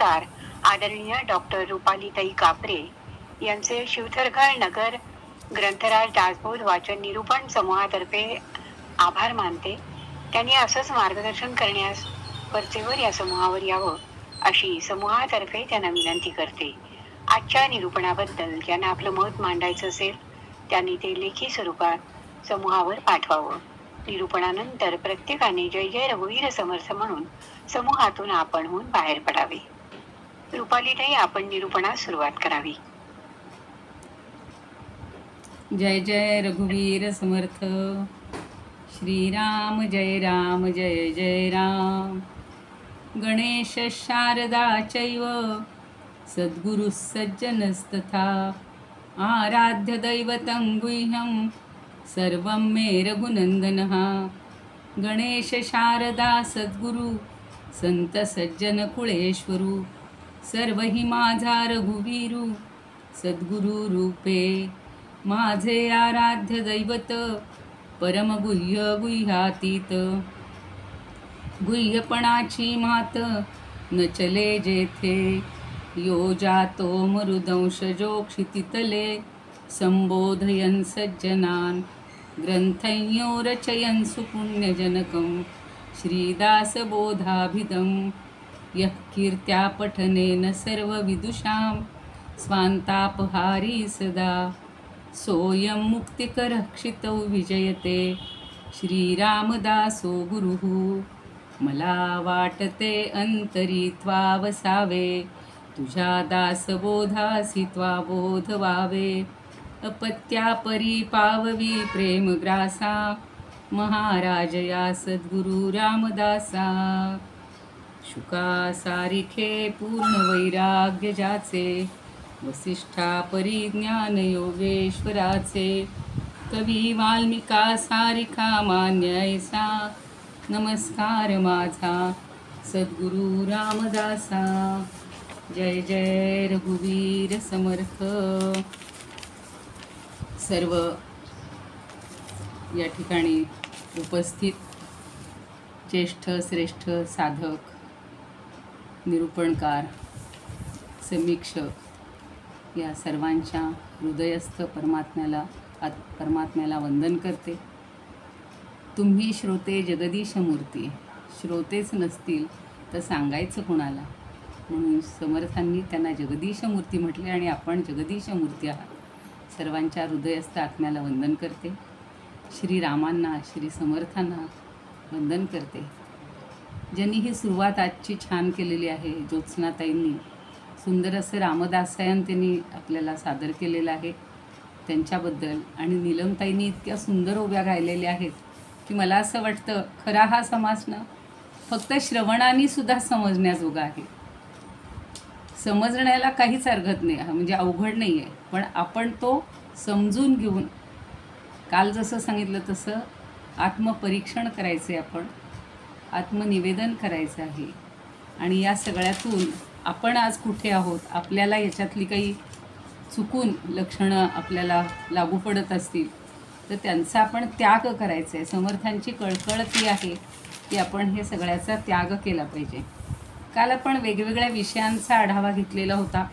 निरूपणकार आदरणीय डॉक्टर रुपालीताई कापरे यांचे शिवथरघळ नगर ग्रंथराज दासबोध वाचन निरूपण समूहातर्फे आभार मानते. त्यांनी असंच मार्गदर्शन करण्यास वरचेवर या समूहावर यावं अशी समूहातर्फे त्यांना विनंती करते. आजच्या निरूपणाबद्दल ज्यांना आपलं मत मांडायचं असेल त्यांनी ते लेखी स्वरूपात समूहावर पाठवावं. निरूपणानंतर प्रत्येकाने जय जय रघुवीर समर्थ म्हणून समूहातून आपणहून बाहेर पडावे. रुपालीताई, आपण निरूपणास सुरुवात करावी. जय जय रघुवीर समर्थ. श्रीराम जय राम जय जय राम. गणेश शारदा चैव सद्गुरु सज्जनस्तथा आराध्य दैवतं गुह्यं सर्वं मे रघुनंदनः. गणेश शारदा सद्गुरु संत सज्जन कुळेश्वरू सर्व ही माझा रघुवीरू सद्गुरु रूपे. माझे आराध्य दैवत परम गुह्य गुह्यातीत. गुह्यपणाची मात न चले जेथे यो जातो मरुदंश जो क्षितितले. संबोधयन् सज्जनान् ग्रंथयो रचयन् सुपुण्यजनकं श्रीदासबोधाभिधं. यः कीर्त्या पठनेन सर्वविदुषां स्वान्तापहारी सदा. सोऽयं मुक्तिकरः क्षितौ विजयते श्रीरामदासो गुरुः. मला वाटते अंतरी त्वा वसावे तुझ्या दासबोधासी त्वा बोध व्हावे. अपत्यापरी पाववी प्रेमग्रासा महाराज या सद्गुरु रामदासा. शुका सारिखे पूर्ण वैराग्य ज्याचे वसिष्ठा परिज्ञान योगेश्वराचे. कवी वाल्मिका सारिखा मान्य ऐसा नमस्कार माझा सद्गुरु रामदासा. जय जय रघुवीर समर्थ. सर्व या ठिकाणी उपस्थित ज्येष्ठ श्रेष्ठ साधक, निरूपणकार, समीक्षक या सर्वांच्या हृदयस्थ परमात्म्याला वंदन करते. तुम्ही श्रोते जगदीश मूर्ती. श्रोतेच नसतील तर सांगायचं कुणाला, म्हणून समर्थांनी त्यांना जगदीश मूर्ती म्हटले आणि आपण जगदीश मूर्ती आहात. सर्वांच्या हृदयस्थ आत्म्याला वंदन करते. श्रीरामांना श्री समर्थांना वंदन करते. ज्यांनी ही सुरुवात आजची छान केलेली आहे, ज्योत्स्नाताईंनी सुंदर असं रामदासायन त्यांनी आपल्याला सादर केलेलं आहे, त्यांच्याबद्दल. आणि नीलमताईंनी इतक्या सुंदर ओव्या गायलेल्या आहेत की मला असं वाटतं खरा हा समास ना फक्त श्रवणाने सुद्धा समजण्याजोगा आहे. समजण्याला काहीच अर्घत नाही, म्हणजे अवघड नाही आहे, पण आपण तो समजून घेऊन काल जसं सांगितलं तसं आत्मपरीक्षण करायचे, आपण आत्मनिवेदन करायचं आहे. आणि या सगळ्यातून आपण आज कुठे आहोत, आपल्याला याच्यातली काही चुकून लक्षणं आपल्याला लागू पडत असतील तर त्यांचा आपण त्याग करायचा आहे. समर्थांची कळकळ ती आहे की आपण हे सगळ्याचा त्याग केला पाहिजे. काल आपण वेगवेगळ्या विषयांचा आढावा घेतलेला होता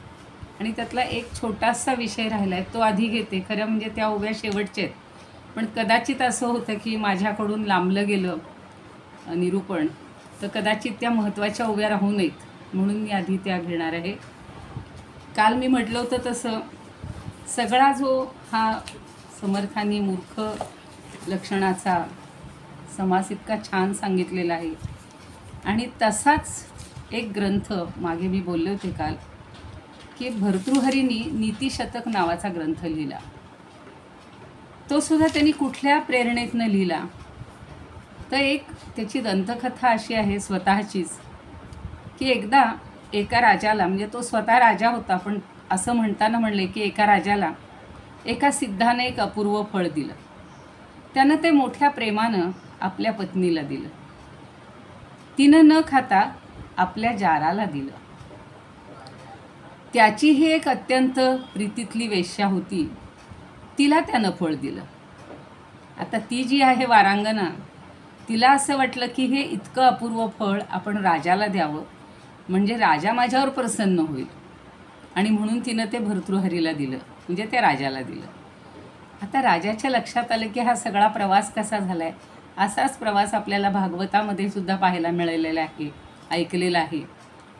आणि त्यातला एक छोटासा विषय राहिला आहे, तो आधी घेते. खरं म्हणजे त्या ओव्या शेवटच्या आहेत, पण कदाचित असं होतं की माझ्याकडून लांबलं गेलं निरूपण, तर कदाचित त्या महत्त्वाच्या ओव्या राहू नयेत, म्हणून मी आधी त्या घेणार आहे. काल मी म्हटलं होतं तसं सगळा जो हा समर्थांनी मूर्ख लक्षणाचा समास इतका छान सांगितलेला आहे. आणि तसाच एक ग्रंथ मागे मी बोलले होते काल की भर्तृहरींनी नीतिशतक नावाचा ग्रंथ लिहिला. तो सुद्धा त्यांनी कुठल्या प्रेरणेतनं लिहिला तर एक त्याची दंतकथा अशी आहे स्वतःचीच की एकदा एका राजाला, म्हणजे तो स्वतः राजा होता, पण असं म्हणताना म्हणले की एका राजाला एका सिद्धाने एक अपूर्व फळ दिलं. त्यानं ते मोठ्या प्रेमानं आपल्या पत्नीला दिलं. तिनं न खाता आपल्या जाराला दिलं. त्याची ही एक अत्यंत प्रीतीतली वेश्या होती, तिला त्यानं फळ दिलं. आता ती जी आहे वारांगना, तिला असं वाटलं की हे इतकं अपूर्व फळ आपण राजाला द्यावं, म्हणजे राजा माझ्यावर प्रसन्न होईल, आणि म्हणून तिनं ते भर्तृहरीला दिलं, म्हणजे त्या राजाला दिलं. आता राजाच्या लक्षात आलं की हा सगळा प्रवास कसा झाला आहे. असाच प्रवास आपल्याला भागवतामध्ये सुद्धा पाहायला मिळालेला आहे, ऐकलेला आहे.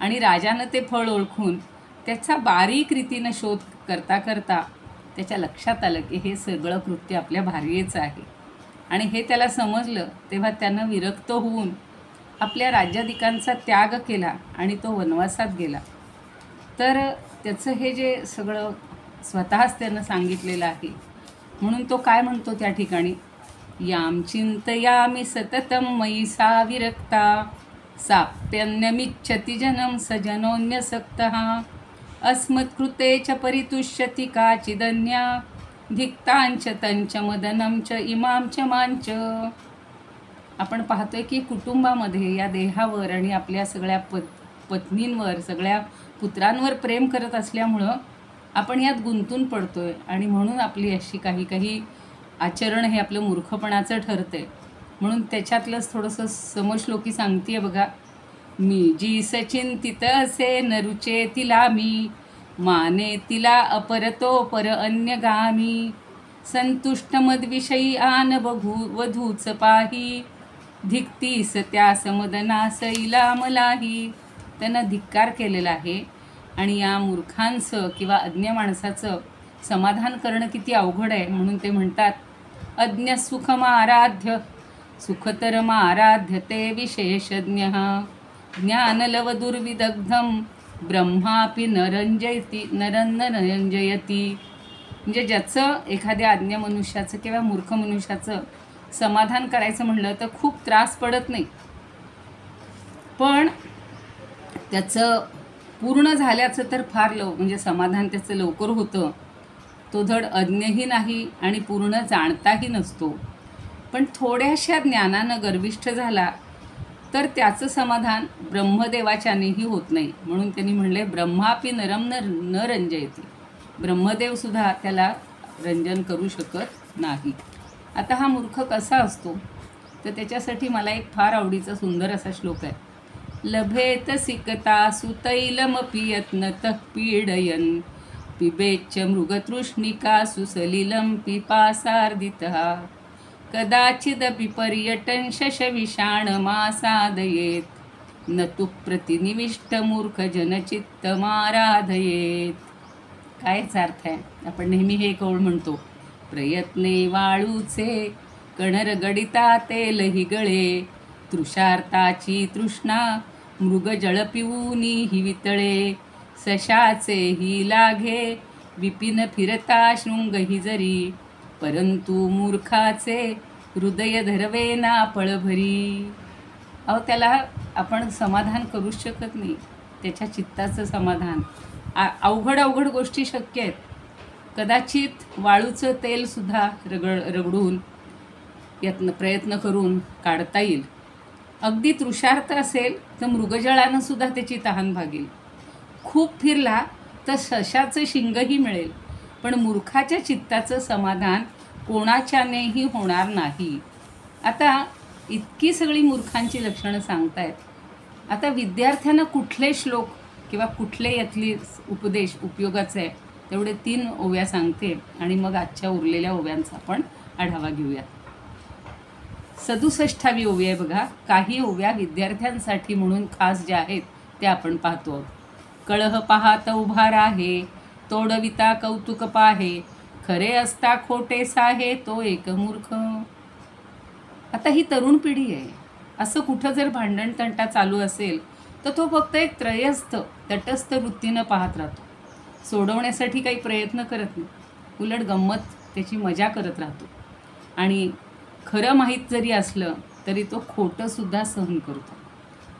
आणि राजानं ते फळ ओळखून त्याचा बारीक रीतीनं शोध करता करता त्याच्या लक्षात आलं की हे सगळं कृत्य आपल्या भार्येचं आहे. आणि हे त्याला समजलं तेव्हा त्यानं विरक्त होऊन आपल्या राज्याधिकांचा त्याग केला आणि तो वनवासात गेला. तर त्याचं हे जे सगळं स्वतःच त्यानं सांगितलेलं आहे. म्हणून तो काय म्हणतो त्या ठिकाणी, याम चिंतयामि सततं मयि सा विरक्ता साप्यन्यमिच्छति जनम सजनोऽन्यसक्तः अस्मत्कृते च परितुष्यति काचिदन्या धिक्तांच तंच मदनं च इमां च मांच. आपण पाहतोय की कुटुंबामध्ये या देहावर आणि आपल्या सगळ्या पत्नींवर, सगळ्या पुत्रांवर प्रेम करत असल्यामुळं आपण यात गुंतून पडतोय, आणि म्हणून आपली अशी काही आचरण हे आपलं मूर्खपणाचं ठरतंय. म्हणून त्याच्यातलंच थोडंसं समश्लोकी सांगतेय बघा. मी जी सचिंतित असे न रुचे तिला मी, माने तिला अपरतो पर अन्यगामी, संतुष्ट मदविषयी आन बघू वधूच पाही, धिक्तीस त्यास मदनास इला मलाही. त्यानं धिक्कार केलेला आहे. आणि या मूर्खांचं किंवा अज्ञ माणसाचं समाधान करणं किती अवघड आहे. म्हणून ते म्हणतात, अज्ञ सुखमाराध्य सुखतरमाराध्य ते विशेषज्ञ, ज्ञानलवदुर्विदग्धं ब्रह्मापि नरंजयती नरंजयती. म्हणजे ज्याचं एखाद्या अज्ञ मनुष्याचं किंवा मूर्ख मनुष्याचं समाधान करायचं म्हणलं तर खूप त्रास पडत नाही, पण त्याचं पूर्ण झाल्याचं तर फार म्हणजे समाधान त्याचं लवकर होतं. तो धड अज्ञही नाही आणि पूर्ण जाणताही नसतो. पण थोड्याशा ज्ञानानं गर्विष्ठ झाला तर त्याचं समाधान ब्रह्मदेवाच्यानेही होत नाही. म्हणून त्यांनी म्हणले, ब्रह्मापि नरम न रंजयती. ब्रह्मदेवसुद्धा त्याला रंजन करू शकत नाही. आता हा मूर्ख कसा असतो, तर त्याच्यासाठी मला एक फार आवडीचा सुंदर असा श्लोक आहे. लभेत सिकता सुतैलमपि यत्नतः पीडयन्, पिबेच्च मृगतृष्णिका सुसलिलं पिपासार्दितः, कदाचिदपि पर्यटन शशविषाणमासादयेत, न तु प्रतिनिविष्टमूर्खजनचित्तमाराधयेत. कायचा अर्थ आहे. आपण नेहमी हे कौल म्हणतो, प्रयत्ने वाळूचे कणर गडिता तेलही गळे, तृषार्ताची तृष्णा मृग जळ पिऊनी ही वितळे, सशाचे ही लाघे विपिन फिरता शृंगही जरी, परंतु मूर्खाचे हृदय धरवेना पळभरी. अहो, त्याला आपण समाधान करूच शकत नाही. त्याच्या चित्ताचं समाधान, अवघड गोष्टी शक्य आहेत. कदाचित वाळूचं तेलसुद्धा रगडून प्रयत्न करून काढता येईल. अगदी तृषार्थ असेल तर मृगजळानं सुद्धा त्याची तहान भागेल. खूप फिरला तर सशाचं शिंगही मिळेल, पण मूर्खाच्या चित्ताचं समाधान कोणाच्यानेही होणार नाही. आता इतकी सगळी मूर्खांची लक्षणं सांगतायत. आता विद्यार्थ्यांना कुठले श्लोक किंवा कुठले यातली उपदेश उपयोगाचे आहे तेवढे 3 ओव्या सांगते, आणि मग आजच्या उरलेल्या ओव्यांचा आपण आढावा घेऊया. 67वी ओवी आहे बघा. काही ओव्या विद्यार्थ्यांसाठी म्हणून खास ज्या आहेत त्या आपण पाहतो. कळह पाहात उभा राहे, तोडविता कौतुक पाहे, खरे असता खोटे साहे तो एक मूर्ख. आता ही तरुण पिढी आहे. असं कुठं जर भांडण तंटा चालू असेल तर तो फक्त एक तटस्थ वृत्तीनं पाहत राहतो. सोडवण्यासाठी काही प्रयत्न करत नाही, उलट गंमत त्याची मजा करत राहतो. आणि खरं माहीत जरी असलं तरी तो खोटंसुद्धा सहन करतो.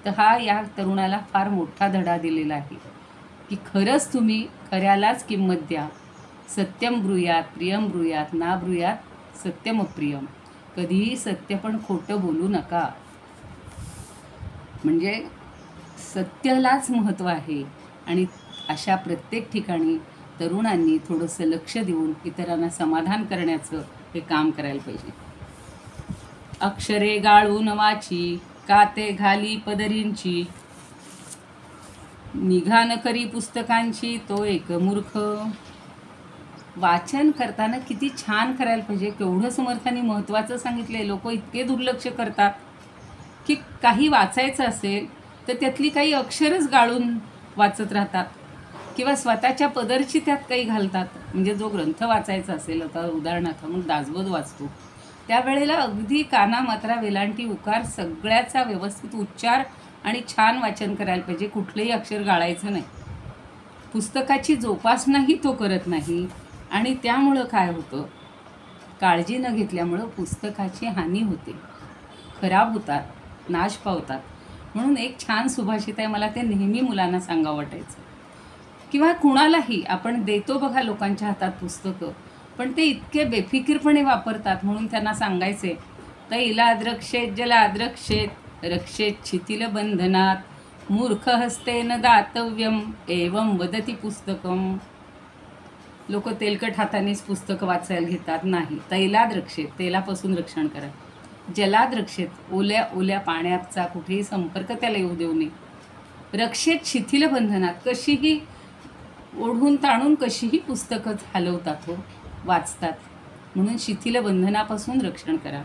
तर हा या तरुणाला फार मोठा धडा दिलेला आहे की खरंच तुम्ही खऱ्यालाच किंमत द्या. सत्यम ब्रूयात प्रियम ब्रूयात ना ब्रूयात सत्यम अप्रियम. कधीही सत्य पण खोटं बोलू नका. म्हणजे सत्यालाच महत्त्व आहे. आणि अशा प्रत्येक ठिकाणी तरुणांनी थोडंसं लक्ष देऊन इतरांना समाधान करण्याचं हे काम करायला पाहिजे. अक्षरे गाळून वाची, काते घाली पदरींची, निघा न करी पुस्तकांची तो एक मूर्ख. वाचन करताना किती छान करायला पाहिजे, केवढं समर्थांनी महत्त्वाचं सांगितलं. लोक इतके दुर्लक्ष करतात की काही वाचायचं असेल तर त्यातली काही अक्षरच गाळून वाचत राहतात किंवा स्वतःच्या पदरची त्यात काही घालतात. म्हणजे जो ग्रंथ वाचायचा असेल, आता उदाहरणार्थ मग दासबोध वाचतो त्यावेळेला अगदी काना मात्रा वेलांटी उकार सगळ्याचा व्यवस्थित उच्चार आणि छान वाचन करायला पाहिजे, कुठलंही अक्षर गाळायचं नाही. पुस्तकाची जोपासनाही तो करत नाही आणि त्यामुळं काय होतं, काळजी न घेतल्यामुळं पुस्तकाची हानी होते, खराब होतात, नाश पावतात. म्हणून एक छान सुभाषित आहे, मला ते नेहमी मुलांना सांगावं वाटायचं. किंवा कुणालाही आपण देतो बघा लोकांच्या हातात पुस्तकं, पण ते इतके बेफिकीरपणे वापरतात. म्हणून त्यांना सांगायचे, तैला द्रक्षेत जला द्रक्षेत रक्षेत शिथिल बंधनात मूर्ख हस्तेन दातव्यम एवं वदती पुस्तकम. लोक तेलकट हातानेच पुस्तकं वाचायला घेतात. नाही, तैलाद रक्षेत, तेलापासून रक्षण करा. जलाद रक्षेत, ओल्या ओल्या पाण्याचा कुठेही संपर्क त्याला येऊ देऊ नये. रक्षेत शिथिल बंधनात, कशीही ओढून ताणून कशीही पुस्तकं हलवतात, वाचतात. म्हणून शिथिल बंधनापासून रक्षण करा.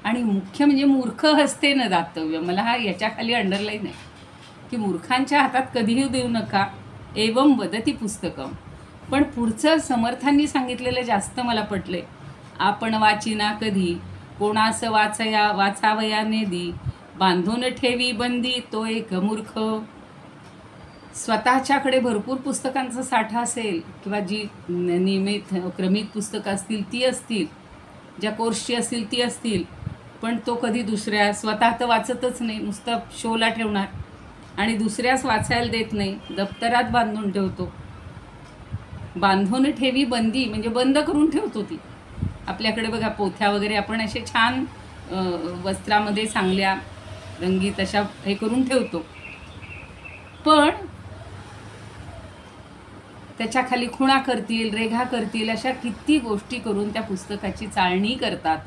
आणि मुख्य म्हणजे मूर्ख हस्ते न दातव्य, मला हा याच्याखाली अंडरलाईन आहे की मूर्खांच्या हातात कधीही देऊ नका. एवं वदती पुस्तकं. पण पुढचं समर्थांनी सांगितलेलं जास्त मला पटले. आपण वाचिना कधी कोणास वाचावया नेदी बांधून ठेवी बंदी तो एक मूर्ख. स्वतःच्याकडे भरपूर पुस्तकांचा साठा असेल किंवा जी नियमित क्रमित पुस्तकं असतील ती असतील, ज्या कोर्सची असतील ती असतील, पण तो कधी दुसऱ्या स्वतः तर वाचतच नाही, नुसतं शोला ठेवणार आणि दुसऱ्याच वाचायला देत नाही, दप्तरात बांधून ठेवतो. बांधून ठेवी बंदी म्हणजे बंद करून ठेवतो ती. आपल्याकडे बघा पोथ्या वगैरे आपण असे छान वस्त्रामध्ये चांगल्या रंगीत अशा हे करून ठेवतो, पण त्याच्याखाली खुणा करतील, रेघा करतील, अशा किती गोष्टी करून त्या पुस्तकाची चाळणी करतात.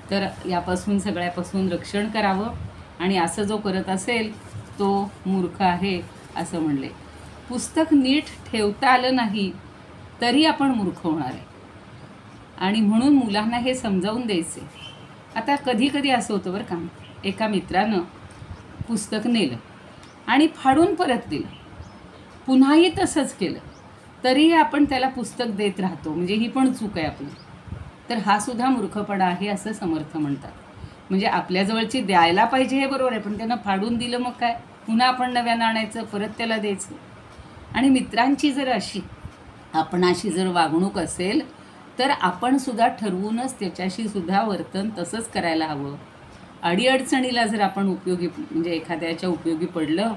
तर यापासून सगळ्यापासून रक्षण करावं. आणि असं जो करत असेल तो मूर्ख आहे असं म्हणले. पुस्तक नीट ठेवता आलं नाही तरी आपण मूर्ख होणार आहे. आणि म्हणून मुलांना हे समजावून द्यायचे. आता कधी कधी असं होतं बरं का, एका मित्रानं पुस्तक नेलं आणि फाडून परत दिलं, पुन्हाही तसंच केलं, तरीही आपण त्याला पुस्तक देत राहतो. म्हणजे ही पण चूक आहे आपली. तर हा सुद्धा मूर्खपणा आहे असं समर्थ म्हणतात. म्हणजे आपल्याजवळची द्यायला पाहिजे हे बरोबर आहे, पण त्यानं फाडून दिलं मग काय, पुन्हा आपण नव्यानं आणायचं, परत त्याला द्यायचं. आणि मित्रांची जर आपणाशी जर वागणूक असेल तर आपण सुद्धा ठरवूनच त्याच्याशी सुद्धा वर्तन तसंच करायला हवं. अडीअडचणीला जर आपण उपयोगी म्हणजे एखाद्याच्या उपयोगी पडलं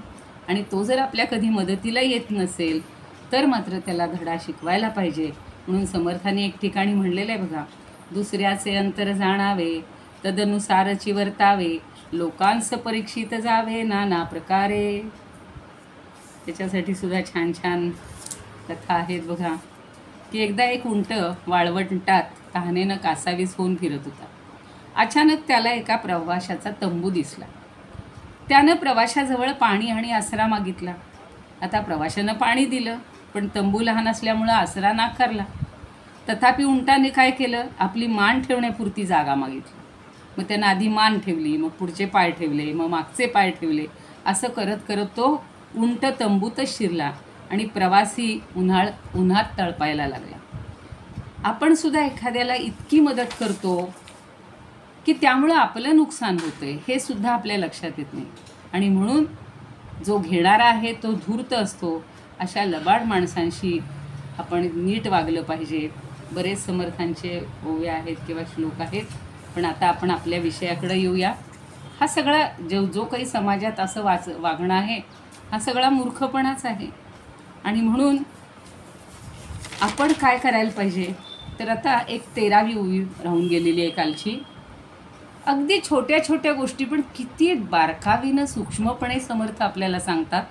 आणि तो जर आपल्या कधी मदतीला येत नसेल तर मात्र त्याला धडा शिकवायला पाहिजे. म्हणून समर्थाने एक ठिकाणी म्हणलेलं आहे बघा, दुसऱ्याचे अंतर जाणावे तदनुसारची वर्तावे लोकांस परीक्षित जावे नाना प्रकारे. त्याच्यासाठी सुद्धा छान छान कथा आहेत बघा. की एकदा एक उंट वाळवंटात तहानेनं कासावीस होऊन फिरत होता. अचानक त्याला एका प्रवाशाचा तंबू दिसला. त्यानं प्रवाशाजवळ पाणी आणि आसरा मागितला. आता प्रवाशानं पाणी दिलं, पण तंबू लहान असल्यामुळं आसरा नाकारला. तथापि उंटाने काय केलं, आपली मान ठेवण्यापुरती जागा मागितली. मग त्यानं आधी मान ठेवली, मग पुढचे पाय ठेवले, मग मागचे पाय ठेवले. असं करत करत तो उंट तंबूतच शिरला आणि प्रवासी उन्हात तळपायला लागला. आपण सुद्धा एखाद्याला इतकी मदत करतो की त्यामुळं आपलं नुकसान होतंय हे सुद्धा आपल्या लक्षात येत नाही. आणि म्हणून जो घेणारा आहे तो धूर्त असतो. अशा लबाड माणसांशी आपण नीट वागलं पाहिजे. बरेच समर्थांचे ओव्ये आहेत किंवा श्लोक आहेत, पण आता आपण आपल्या विषयाकडे येऊया. हा सगळा जो काही समाजात असं वागणं आहे हा सगळा मूर्खपणाच आहे. आणि म्हणून आपण काय करायला पाहिजे, तर आता एक 13वी ओवी राहून गेलेली आहे कालची. अगदी छोट्या छोट्या गोष्टी पण किती बारकावीनं सूक्ष्मपणे समर्थ आपल्याला सांगतात.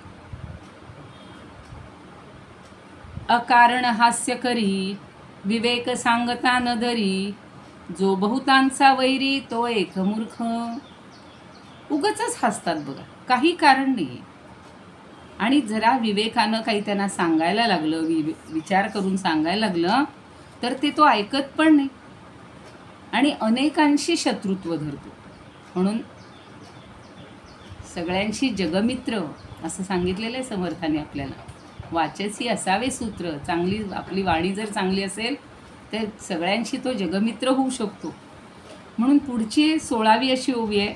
अकारण हास्य करी विवेक सांगता न धरी जो बहुतांचा वैरी तो एक मूर्ख. उगाचच हसतात बघा, काही कारण नाही. आणि जरा विवेकानं काही त्यांना सांगायला लागलं, विचार करून सांगायला लागलं, तर ते तो ऐकत पण नाही आणि अनेकांशी शत्रुत्व धरतो. म्हणून सगळ्यांशी जगमित्र असं सांगितलेलं आहे समर्थाने आपल्याला. वाचसी असावे सूत्र. चांगली आपली वाणी जर चांगली असेल तर सगळ्यांशी तो जगमित्र होऊ शकतो. म्हणून पुढची 16वी अशी ओवी आहे.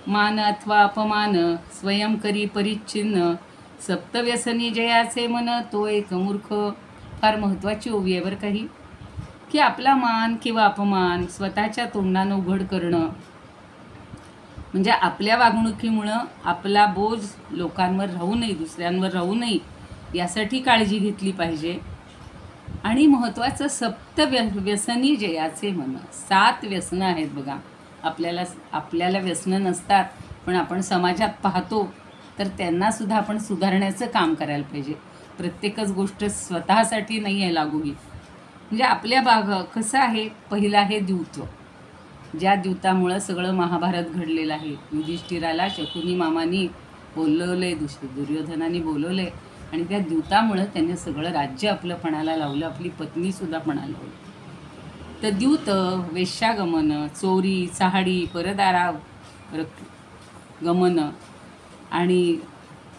मान अथवा अपमान स्वयं करी परिच्छिन्न, सप्तव्यसनी जयाचे मन तो एक मूर्ख. फार महत्त्वाची ओवी आहे बरं काही, की आपला मान किंवा अपमान स्वतःच्या तोंडानं उघड करणं म्हणजे आपल्या वागणुकीमुळं आपला बोज लोकांवर राहू नये, दुसऱ्यांवर राहू नये यासाठी काळजी घेतली पाहिजे. आणि महत्त्वाचं व्यसनी जयाचे मन. 7 व्यसनं आहेत बघा. आपल्याला व्यसनं नसतात, पण आपण समाजात पाहतो तर त्यांनासुद्धा आपण सुधारण्याचं काम करायला पाहिजे. प्रत्येकच गोष्ट स्वतःसाठी नाही आहे लागू ही. म्हणजे आपल्या कसं आहे, पहिलं आहे द्यूत. ज्या द्यूतामुळं सगळं महाभारत घडलेलं आहे. युधिष्ठिराला शकुनी मामानी बोलवले, दुर्योधनाने बोलवले आणि त्या द्यूतामुळं त्यांनी सगळं राज्य आपलं पणाला लावलं, आपली पत्नीसुद्धा पणाला लावली. तर द्यूत, वेश्यागमन, चोरी, चहाडी, परदारा गमन आणि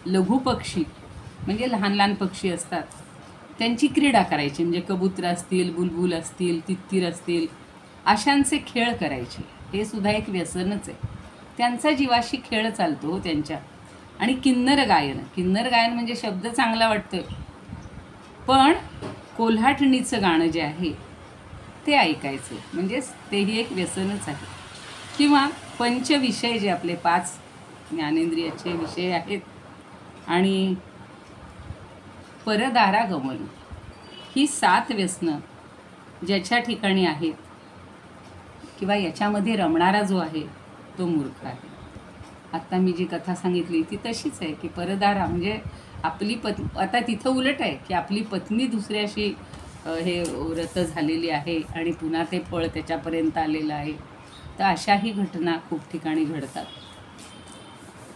लघुपक्षी म्हणजे लहान लहान पक्षी असतात त्यांची क्रीडा करायची. म्हणजे कबूतर असतील, बुलबुल असतील, तित्तीर असतील, अशांचे खेळ करायचे. हे सुद्धा एक व्यसनच आहे. त्यांचा जीवाशी खेळ चालतो त्यांच्या. आणि किन्नर गायन म्हणजे शब्द चांगला वाटतोय, पण कोल्हाटणीचं गाणं जे आहे ते ऐकायचं म्हणजे तेही एक व्यसनच आहे. किंवा पंचविषय जे आपले 5 ज्ञानेंद्रियाचे विषय आहेत आणि परदारा गमन, ही 7 व्यसनं ज्याच्या ठिकाणी आहेत किंवा याच्यामध्ये रमणारा जो आहे तो मूर्ख आहे. आत्ता मी जी कथा सांगितली ती तशीच आहे, की परदारा म्हणजे आपली आता तिथं उलट आहे की आपली पत्नी दुसऱ्याशी हे व्रत झालेली आहे आणि पुन्हा ते फळ त्याच्यापर्यंत आलेलं आहे. तर अशाही घटना खूप ठिकाणी घडतात.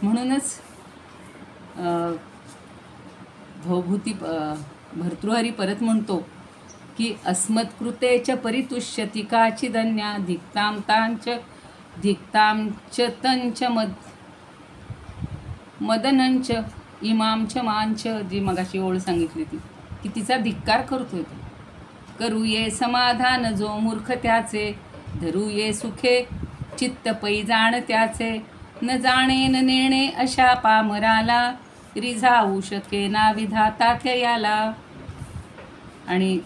म्हणूनच भर्तृहरी परत म्हणतो की अस्मत्कृतेच परितुष्यति काचिदन्या धिक्तांच तंच मदनंच इमांच मांच. जी मगाशी ओळ सांगितली ती, की तिचा धिक्कार करतोय तो. करू ये समाधान जो मूर्ख त्याचे, धरू ये सुखे चित्त पै जाण त्याचे, न जाणे न नेणे अशा पामराला, रिझावू शके ना विधाता त्याला. आणि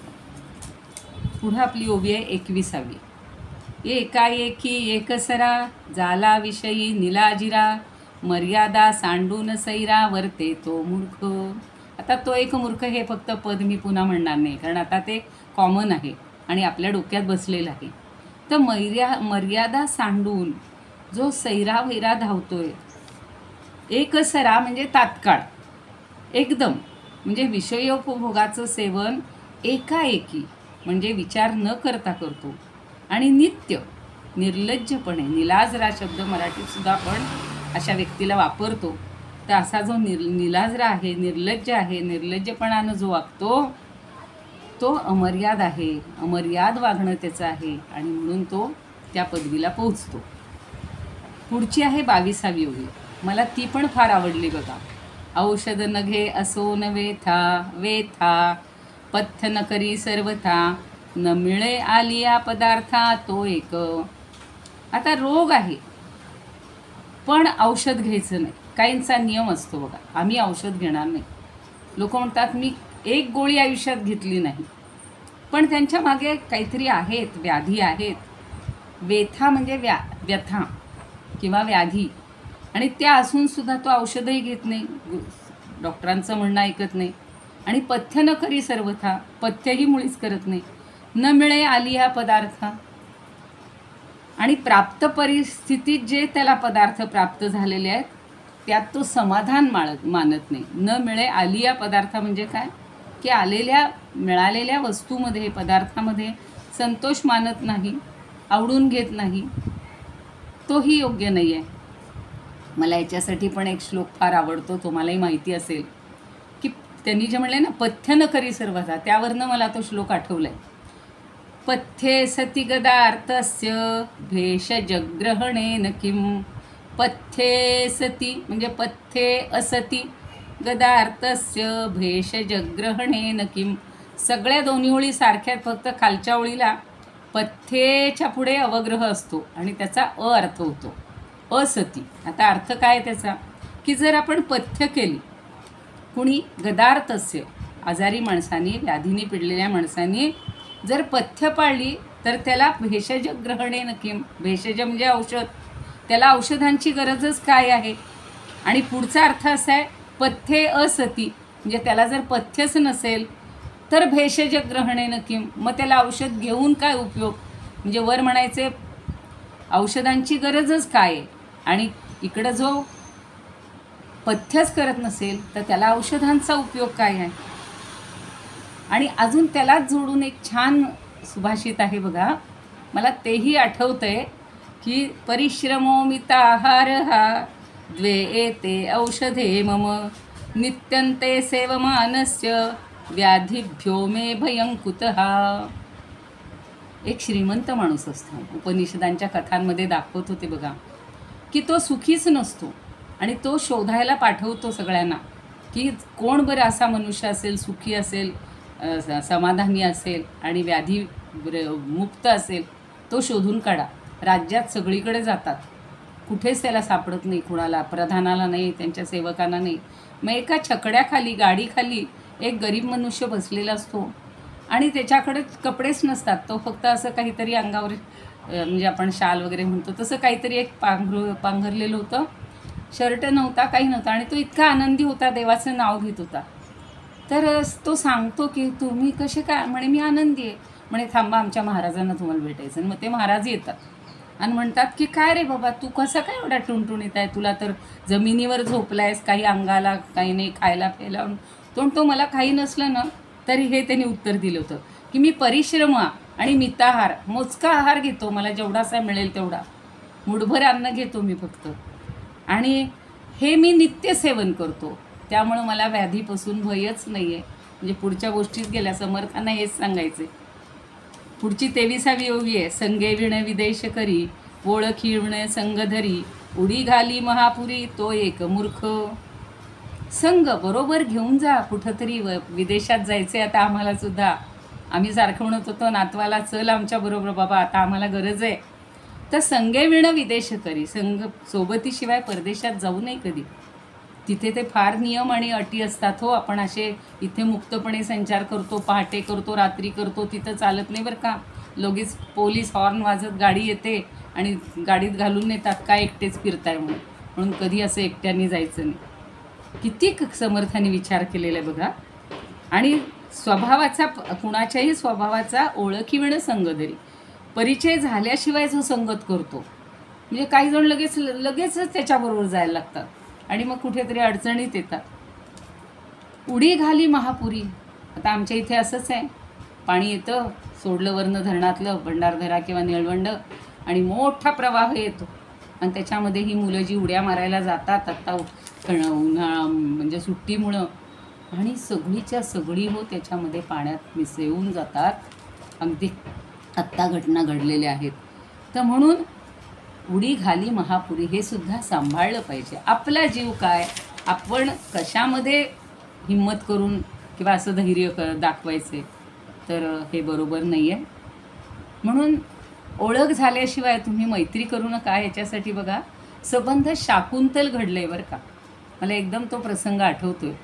पुढं आपली ओवी आहे 21वी. एकाएकी एकसरा झाला विषयी निलाजिरा, मर्यादा सांडून सैरा वर्ते तो मूर्ख. आता तो एक मूर्ख हे फक्त पद मी पुन्हा म्हणणार नाही, कारण आता ते कॉमन आहे आणि आपल्या डोक्यात बसलेलं आहे. तर मर्यादा सांडून जो सैरा वैरा धावतोय, एकसरा म्हणजे तात्काळ, एकदम म्हणजे विषयोपभोगाचं सेवन एकाएकी म्हणजे विचार न करता करतो. आणि नित्य निर्लज्जपणे, निलाजरा शब्द मराठीतसुद्धा आपण अशा व्यक्तीला वापरतो. तर असा जो निलाजरा आहे, निर्लज्ज आहे, निर्लज्जपणानं जो वागतो तो अमर्याद आहे. अमर्याद वागणं त्याचं आहे आणि म्हणून तो त्या पदवीला पोहोचतो. पुढची आहे 22वी ओवी. मला ती पण फार आवडली बघा. औषध नघे असो न वेथा, पथ्य न करी सर्वथा, न मिळे आलिया पदार्था तो एक. आता रोग आहे पण औषध घ्यायचं नाही. काहींचा नियम असतो बघा, आम्ही औषध घेणार नाही. लोक म्हणतात मी एक गोळी आयुष्यात घेतली नाही, पण त्यांच्या मागे काहीतरी आहेत, व्याधी आहेत. वेथा म्हणजे व्यथा किंवा व्याधी, आणि त्या असूनसुद्धा तो औषधही घेत नाही, डॉक्टरांचं म्हणणं ऐकत नाही. आणि पथ्य न करी सर्वथा, पथ्यही मुळीच करत नाही. न मिळे आलिया पदार्थ, आणि प्राप्त परिस्थितीत जे त्याला पदार्थ प्राप्त झालेले आहेत त्यात तो समाधान मानत नाही. न मिळे आलिया पदार्थ म्हणजे काय, की मिळालेल्या वस्तूमध्ये, पदार्थामध्ये संतोष मानत नाही, आवडून घेत नाही. तोही योग्य नाही आहे. मला याच्यासाठी पण एक श्लोक फार आवडतो, तुम्हालाही माहिती असेल. त्यांनी जे म्हणले ना, पथ्य न करी सर्वथा, त्यावरनं मला तो श्लोक आठवलाय. पथ्ये सती गदार्थस्य भेषजग्रहणेन किम. पथ्ये सती म्हणजे पथ्ये असती गदार्थस्य भेषजग्रहणेन किम. सगळ्या दोन्ही ओळी सारख्यात, फक्त खालच्या ओळीला पथ्येच्या पुढे अवग्रह असतो आणि त्याचा अ अर्थ होतो, असती. आता अर्थ काय त्याचा, की जर आपण पथ्य केली, कुणी गदार्थस्य आजारी माणसांनी, व्याधीने पिडलेल्या माणसांनी जर पथ्य पाळली, तर त्याला भेषज ग्रहणे नक्कीम. भेषज म्हणजे औषध, त्याला औषधांची गरजच काय आहे. आणि पुढचा अर्थ असा आहे, पथ्ये असती म्हणजे त्याला जर पथ्यच नसेल तर भेषज ग्रहणे नक्कीम, मग त्याला औषध घेऊन काय उपयोग. म्हणजे वर म्हणायचे औषधांची गरजच काय आहे, आणि इकडं जो पथ्यच करत नसेल तर त्याला औषधांचा उपयोग काय आहे. आणि अजून त्यालाच जोडून एक छान सुभाषित आहे बघा, मला तेही आठवतंय, की परिश्रमो मिताहारहा द्वे एते औषधे मम नित्यन्ते सेवमानस्य व्याधिभ्यो मे भयं कुतः. एक श्रीमंत माणूस असतो, उपनिषदांच्या कथांमध्ये दाखवत होते बघा, की तो सुखीच नसतो आणि तो शोधायला पाठवतो सगळ्यांना, की कोण बरं असा मनुष्य असेल, सुखी असेल, समाधानी असेल आणि व्याधी मुक्त असेल, तो शोधून काढा. राज्यात सगळीकडे जातात, कुठेच त्याला सापडत नाही, कुणाला, प्रधानाला नाही, त्यांच्या सेवकांना नाही. मग एका छकड्याखाली, गाडीखाली एक गरीब मनुष्य बसलेला असतो आणि त्याच्याकडे कपडेच नसतात. तो फक्त असं काहीतरी अंगावर, म्हणजे आपण शाल वगैरे म्हणतो तसं काहीतरी एक पांघरलेलं होतं, शर्ट नव्हता, काही नव्हता. आणि तो इतका आनंदी होता, देवाचं नाव घेत होता. तर तो सांगतो की तुम्ही कसे काय, म्हणे मी आनंदी आहे. म्हणे थांबा, आमच्या महाराजांना तुम्हाला भेटायचं. मग ते महाराज येतात आणि म्हणतात की काय रे बाबा, तू कसं काय एवढा टुणटुणीत आहे, तुला तर जमिनीवर झोपलायस, काही अंगाला काही नाही, खायला प्यायला. तो मला काही नसलं ना तरी हे त्यांनी उत्तर दिलं होतं, की मी परिश्रम आणि मिताहार, मोजका आहार घेतो, मला जेवढासा मिळेल तेवढा, मुठभर अन्न घेतो मी फक्त, आणि हे मी नित्य सेवन करतो, त्यामुळं मला व्याधीपासून भयच नाही आहे. म्हणजे पुढच्या गोष्टीत गेल्या, समर्थांना हेच सांगायचे. पुढची 23वी ओवी आहे, संगे विण विदेश करी ओळखी विण संगधरी उडी घाली महापुरी तो एक मूर्ख. संघ बरोबर घेऊन जा, कुठंतरी विदेशात जायचे आता आम्हाला सुद्धा. आम्ही सारखं म्हणत होतो नातवाला, चल आमच्या बरोबर बाबा, आता आम्हाला गरज आहे. तर संगे विण विदेश करी, संघ सोबतीशिवाय परदेशात जाऊ नये कधी. तिथे ते फार नियम आणि अटी असतात हो. आपण असे इथे मुक्तपणे संचार करतो, पहाटे करतो, रात्री करतो, तिथं चालत नाही बरं का. लगेच पोलीस हॉर्न वाजत गाडी येते आणि गाडीत घालून नेतात, काय एकटेच फिरताय म्हणून कधी असं एकट्याने जायचं नाही. किती समर्थाने विचार केलेला आहे बघा. आणि स्वभावाचा, कुणाच्याही स्वभावाचा ओळखीविण संगधरी, परिचय झाल्याशिवाय जो संगत करतो, म्हणजे काही जण लगेचच त्याच्याबरोबर जायला लागतात आणि मग कुठेतरी अडचणीत येतात. उडी घाली महापुरी, आता आमच्या इथे असंच आहे, पाणी येतं, सोडलं वरनं धरणातलं, भंडारदरा किंवा निळवंड, आणि मोठा प्रवाह येतो आणि त्याच्यामध्ये ही मुलं जी उड्या मारायला जातात आत्ता उन्हाळा म्हणजे सुट्टीमुळं, आणि सगळीच्या सगळी हो त्याच्यामध्ये पाण्यात मिसळून जातात. अगदी आत्ता घटना घडलेल्या आहेत. तर म्हणून उडी घाली महापुरी हे सुद्धा सांभाळलं पाहिजे. आपला जीव काय, आपण कशामध्ये हिम्मत करून किंवा असं धैर्य दाखवायचे, तर हे बरोबर नाही आहे. म्हणून ओळख झाल्याशिवाय तुम्ही मैत्री करू नका. याच्यासाठी बघा, संबंध शाकुंतल घडलं आहे बरं का. मला एकदम तो प्रसंग आठवतो आहे,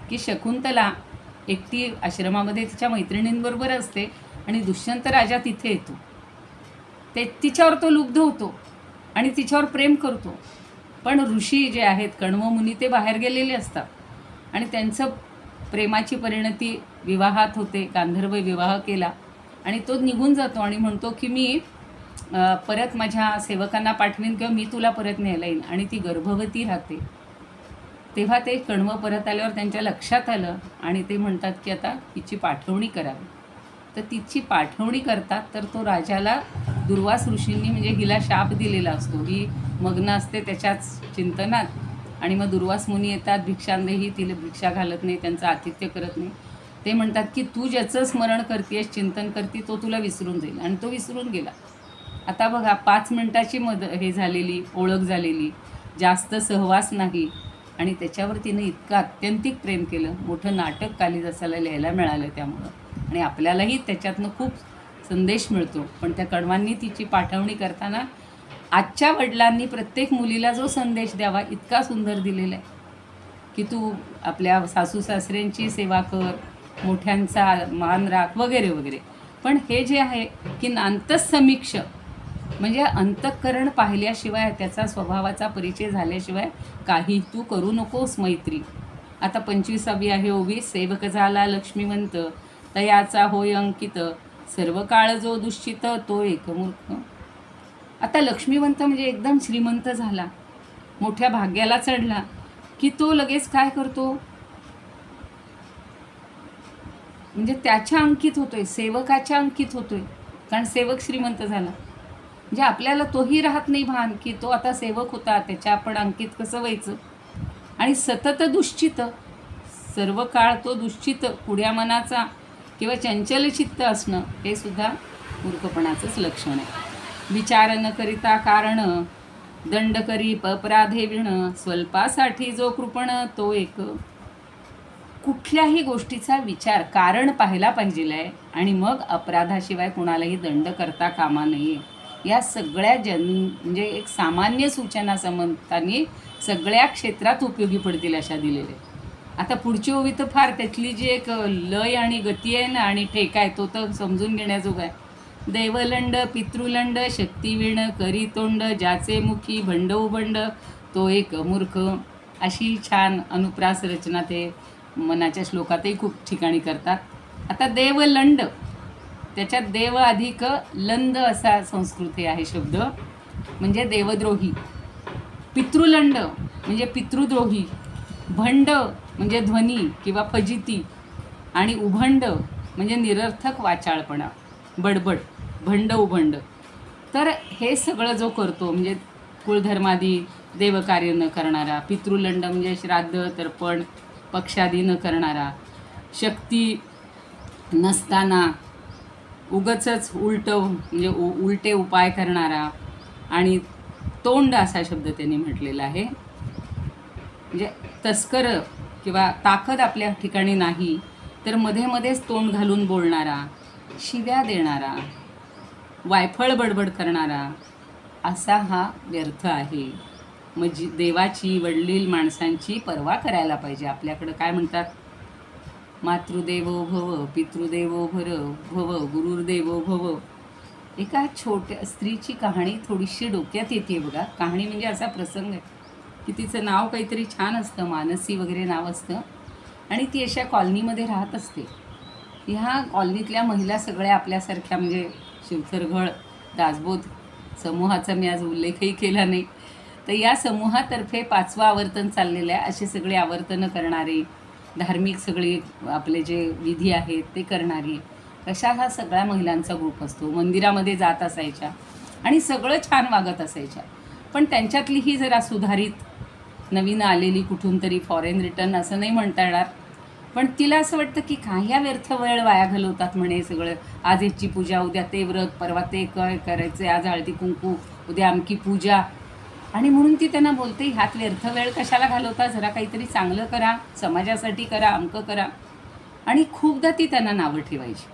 की शकुंतला एकटी आश्रमामध्ये तिच्या मैत्रिणींबरोबर असते आणि दुष्यंत राजा तिथे येतो. तिच्यावर तो लुब्ध होतो आणि तिच्यावर प्रेम करतो. पण ऋषी जे आहेत, कण्वमुनी, ते बाहेर गेलेले असतात आणि त्यांचं प्रेमाची परिणती विवाहात होते. गांधर्व विवाह केला आणि तो निघून जातो आणि म्हणतो की मी परत माझ्या सेवकांना पाठवीन किंवा मी तुला परत न्यायला येईन. आणि ती गर्भवती राहते. तेव्हा ते कण्व परत आल्यावर त्यांच्या लक्षात आलं आणि ते म्हणतात की आता तिची पाठवणी करावी. तर तिची पाठवणी करतात. तर तो राजाला दुर्वास ऋषींनी, म्हणजे हिला शाप दिलेला असतो, ही मग्न असते त्याच्याच चिंतनात, आणि मग दुर्वास मुनी येतात, भिक्षांदेही, तिला भिक्षा घालत नाही, त्यांचं आतिथ्य करत नाही. ते म्हणतात की तू ज्याचं स्मरण करतेस, चिंतन करते, तो तुला विसरून जाईल. आणि तो विसरून गेला. आता बघा 5 मिनिटाची हे झालेली ओळख झालेली, जास्त सहवास नाही, आणि त्याच्यावर तिने इतकं आत्यंतिक प्रेम केलं. मोठं नाटक कालिदासाला लिहायला मिळालं त्यामुळं. आणि आपल्यालाही त्याच्यातनं खूप संदेश मिळतो. पण त्या कडवांनी तिची पाठवणी करताना आजच्या वडिलांनी प्रत्येक मुलीला जो संदेश द्यावा इतका सुंदर दिलेला आहे की तू आपल्या सासू सासऱ्यांची सेवा कर, मोठ्यांचा मान राख, वगैरे वगैरे. पण हे जे आहे की अंतःसमीक्ष, म्हणजे अंतःकरण पाहिल्याशिवाय, त्याचा स्वभावाचा परिचय झाल्याशिवाय काही तू करू नकोस मैत्री. आता 25वी आहे ओवी. सेवक झाला लक्ष्मीवंत, तयाचा होय अंकित, सर्व काळ जो दुश्चित, तो एक मूर्ख. आता लक्ष्मीवंत म्हणजे एकदम श्रीमंत झाला, मोठ्या भाग्याला चढला की तो लगेच काय करतो, म्हणजे त्याच्या अंकित होतोय, सेवकाच्या अंकित होतोय. कारण सेवक श्रीमंत झाला म्हणजे आपल्याला तोही राहत नाही भान की तो आता सेवक होता, त्याच्या आपण अंकित कसं व्हायचं. आणि सतत दुश्चित, सर्व काळ तो दुश्चित, पुढ्या मनाचा किंवा चंचल चित्त असणं, हे सुद्धा मूर्खपणाचंच लक्षण आहे. विचार न करिता कारण, दंड करी अपराधे विण, स्वल्पासाठी जो कृपण, तो एक. कुठल्याही गोष्टीचा विचार, कारण पाहायला पाहिजे आहे, आणि मग अपराधाशिवाय कुणालाही दंड करता कामा नये. या सगळ्या म्हणजे एक सामान्य सूचना समंतांनी सगळ्या क्षेत्रात उपयोगी पडतील अशा दिलेल्या. आता पुढची ओवी तर फार, त्यातली जी एक लय आणि गती आहे ना, आणि ठेका आहे, तो तर समजून घेण्याजोगा आहे. देवलंड पितृलंड, शक्तिवीण करी तोंड, ज्याचे मुखी भंड उबंड, तो एक मूर्ख. अशी छान अनुप्रास रचना ते मनाच्या श्लोकातही खूप ठिकाणी करतात. आता देवलंड, त्याच्यात देव अधिक लंद असा संस्कृत हे आहे शब्द, म्हणजे देवद्रोही. पितृलंड म्हणजे पितृद्रोही. भंड म्हणजे ध्वनी किंवा फजिती. आणि उभंड म्हणजे निरर्थक वाचाळपणा, बडबड, भंड उभंड. तर हे सगळं जो करतो, म्हणजे कुळधर्मादी देवकार्य न करणारा. पितृलंड म्हणजे श्राद्ध तर्पण पक्षादी न करणारा. शक्ती नसताना उगचच म्हणजे उलटे उपाय करणारा. आणि तोंड असा शब्द त्यांनी म्हटलेला आहे, म्हणजे तस्कर किंवा ताकद आपल्या ठिकाणी नाही तर मध्ये मध्येच तोंड घालून बोलणारा, शिव्या देणारा, वायफळ बडबड करणारा, असा हा व्यर्थ आहे. मग देवाची, वडील माणसांची पर्वा करायला पाहिजे. आपल्याकडं काय म्हणतात, मातृदेवो भव, पितृदेवो भव, गुरुर्देवो भव. एका छोट्या स्त्रीची कहाणी थोडीशी डोक्यात येते बघा. कहाणी म्हणजे असा प्रसंग आहे की तिचं नाव काहीतरी छान असतं, मानसी वगैरे नाव असतं, आणि ती अशा कॉलनीमध्ये राहत असते. ह्या कॉलनीतल्या महिला सगळ्या आपल्यासारख्या, म्हणजे शिवथरघळ दासबोध समूहाचा मी आज उल्लेखही केला नाही, तर या समूहातर्फे 5वं आवर्तन चाललेलं आहे. असे सगळे आवर्तनं करणारे, धार्मिक सगळे आपले जे विधी आहेत ते करणारी, अशा हा सगळ्या महिलांचा ग्रुप असतो. मंदिरामध्ये जात असायच्या आणि सगळं छान वागत असायच्या. पण त्यांच्यातली ही जरा सुधारित, नवीन आलेली, कुठून तरी फॉरेन रिटर्न असं नाही म्हणता येणार, पण तिला असं वाटतं की काही व्यर्थ वेळ वाया घालवतात म्हणे सगळं. आज याची पूजा, उद्या ते व्रत, परवा ते काय करायचं, आज हळदी कुंकू, उद्या आमकी पूजा. आणि म्हणून ती त्यांना बोलते, ह्यात व्यर्थ वेळ कशाला घालवता, जरा काहीतरी चांगलं करा, समाजासाठी करा, अमकं करा. आणि खूपदा ती त्यांना नावं ठेवायची.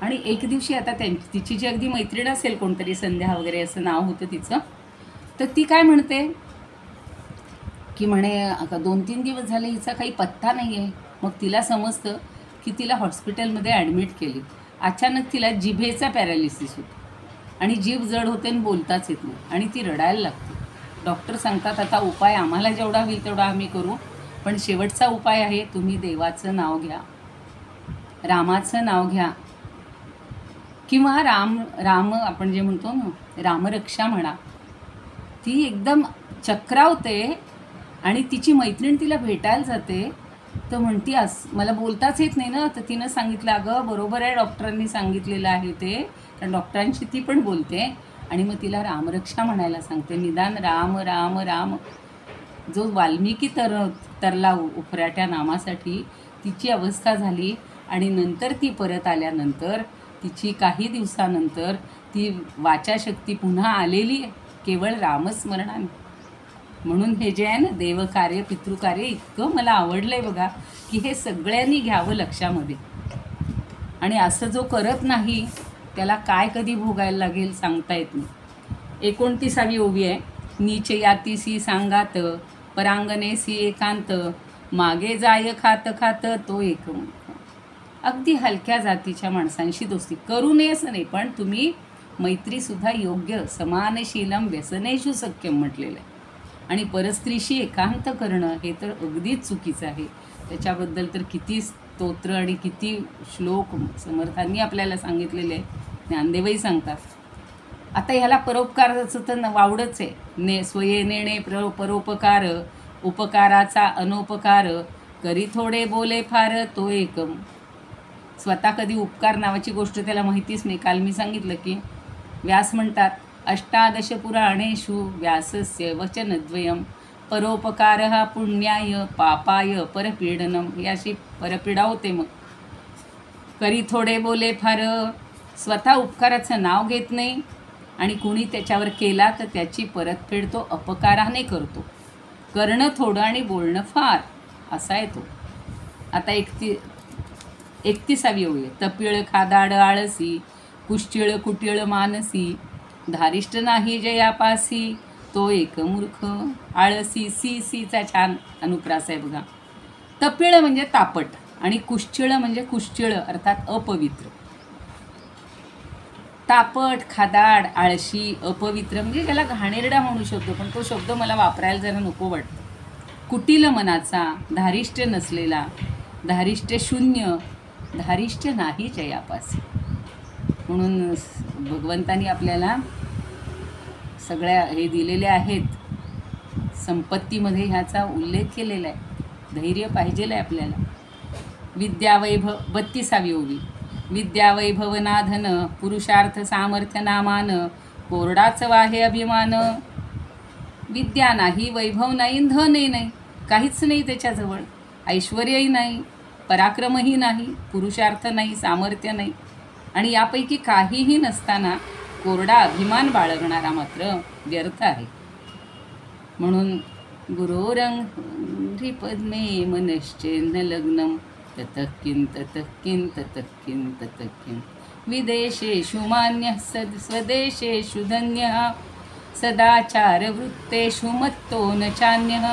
आणि एक दिवशी आता तिची जी अगदी मैत्रीण असेल, कोणतरी संध्या वगैरे असं नाव होतं तिचं, तर ती काय म्हणते की म्हणे 2-3 दिवस झाले हिचा काही पत्ता नाही आहे. मग तिला समजतं की तिला हॉस्पिटलमध्ये ॲडमिट केली. अचानक तिला जिभेचा पॅरालिसिस होतो आणि जीभ जड होते आणि बोलताच येत नाही, आणि ती रडायला लागते. डॉक्टर सांगतात, आता उपाय आम्हाला जेवढा होईल तेवढा आम्ही करू, पण शेवटचा उपाय आहे, तुम्ही देवाचं नाव घ्या, रामाचं नाव घ्या, किंवा राम आपण जे म्हणतो ना, रामरक्षा म्हणा. ती एकदम चक्रावते आणि तिची मैत्रीण तिला भेटायला जाते. तर म्हणती, मला बोलताच येत नाही ना. तर तिनं सांगितलं, अगं बरोबर आहे, डॉक्टरांनी सांगितलेलं आहे ते. कारण डॉक्टरांशी ती पण बोलते, आणि मग तिला रामरक्षा म्हणायला सांगते, निदान राम राम राम. जो वाल्मिकी तरला उफराट्या नामासाठी तिची अवस्था झाली आणि नंतर ती परत आल्यानंतर तिची काही दिवसानंतर ती वाचाशक्ती पुन्हा आलेली आहे केवळ रामस्मरणाने. म्हणून हे जे आहे ना देवकार्य पितृकार्य इतकं मला आवडलं आहे बघा की हे सगळ्यांनी घ्यावं लक्षामध्ये. आणि असं जो करत नाही त्याला काय कधी भोगायला लागेल सांगता येत नाही. 29वी ओवी आहे. नीच यातीसी सांगात परांगणेसी एकांत मागे जाय खात खात तो एक. अगदी हलक्या जातीच्या माणसांशी दोस्ती करू नये असं नाही, पण तुम्ही मैत्रीसुद्धा योग्य समानशीलम व्यसनेषु सख्यम म्हटलेलं आहे. आणि परस्त्रीशी एकांत करणं हे तर अगदीच चुकीचं आहे. त्याच्याबद्दल तर किती स्तोत्र आणि किती श्लोक समर्थांनी आपल्याला सांगितलेले आहे, ज्ञानदेवही सांगतात. आता ह्याला परोपकाराचं तर वावडंच आहे. स्वये नेणे परोपकार उपकाराचा अनोपकार करी थोडे बोले फार तो एकम. स्वतः कधी उपकार नावाची गोष्ट त्याला माहितीच नाही. काल मी सांगितलं की व्यास म्हणतात 18 पुराणेषु व्यासस्य वचनद्वयम परोपकार हा पुण्याय पापाय परपीडनम. ही अशी परपीडा होते. मग करी थोडे बोले फार, स्वतः उपकाराचं नाव घेत नाही आणि कुणी त्याच्यावर केला तर त्याची परतफेड तो अपकाराने करतो. करणं थोडं आणि बोलणं फार असा आहे तो. आता 31वी ओवी. तपिळ खादाड आळसी कुष्टिळ कुटिळ मानसी धारिष्ट नाही जयापासी तो एक मूर्ख. आळसी सीचा छान अनुप्रास आहे बघा. तपिळ म्हणजे तापट आणि कुष्टिळ म्हणजे कुष्टिळ अर्थात अपवित्र. तापट खादाड आळशी अपवित्र म्हणजे त्याला घाणेरडा म्हणू शकतो, पण तो शब्द मला वापरायला जरा नको वाटतो. कुटिल मनाचा, धारिष्ट नसलेला, धारिष्ट शून्य, धारिष्ट नाही जयापासी. म्हणून भगवंतानी आपल्याला सगळ्या हे दिलेले आहेत. संपत्तीमध्ये ह्याचा उल्लेख केलेला आहे. धैर्य पाहिजेल आहे आपल्याला. विद्यावैभव 32वी ओवी. विद्यावैभवनाधन पुरुषार्थ सामर्थ्य नामान कोरडाच वाहे अभिमान. विद्या नाही, वैभव नाही, धनही नाही, काहीच नाही त्याच्याजवळ. ऐश्वर्यही नाही, पराक्रमही नाही, पुरुषार्थ नाही, सामर्थ्य नाही आणि यापैकी काहीही नसताना कोरडा अभिमान बाळगणारा मात्र व्यर्थ आहे. म्हणून गुरोरंघ्रि पद्मे मनश्चेन्न लग्नम ततः किं ततः किं ततः किं ततः किं. विदेशेषु मान्यः स्वदेशेषु धन्यः सदाचारवृत्तेषु मत्तो न चान्यः.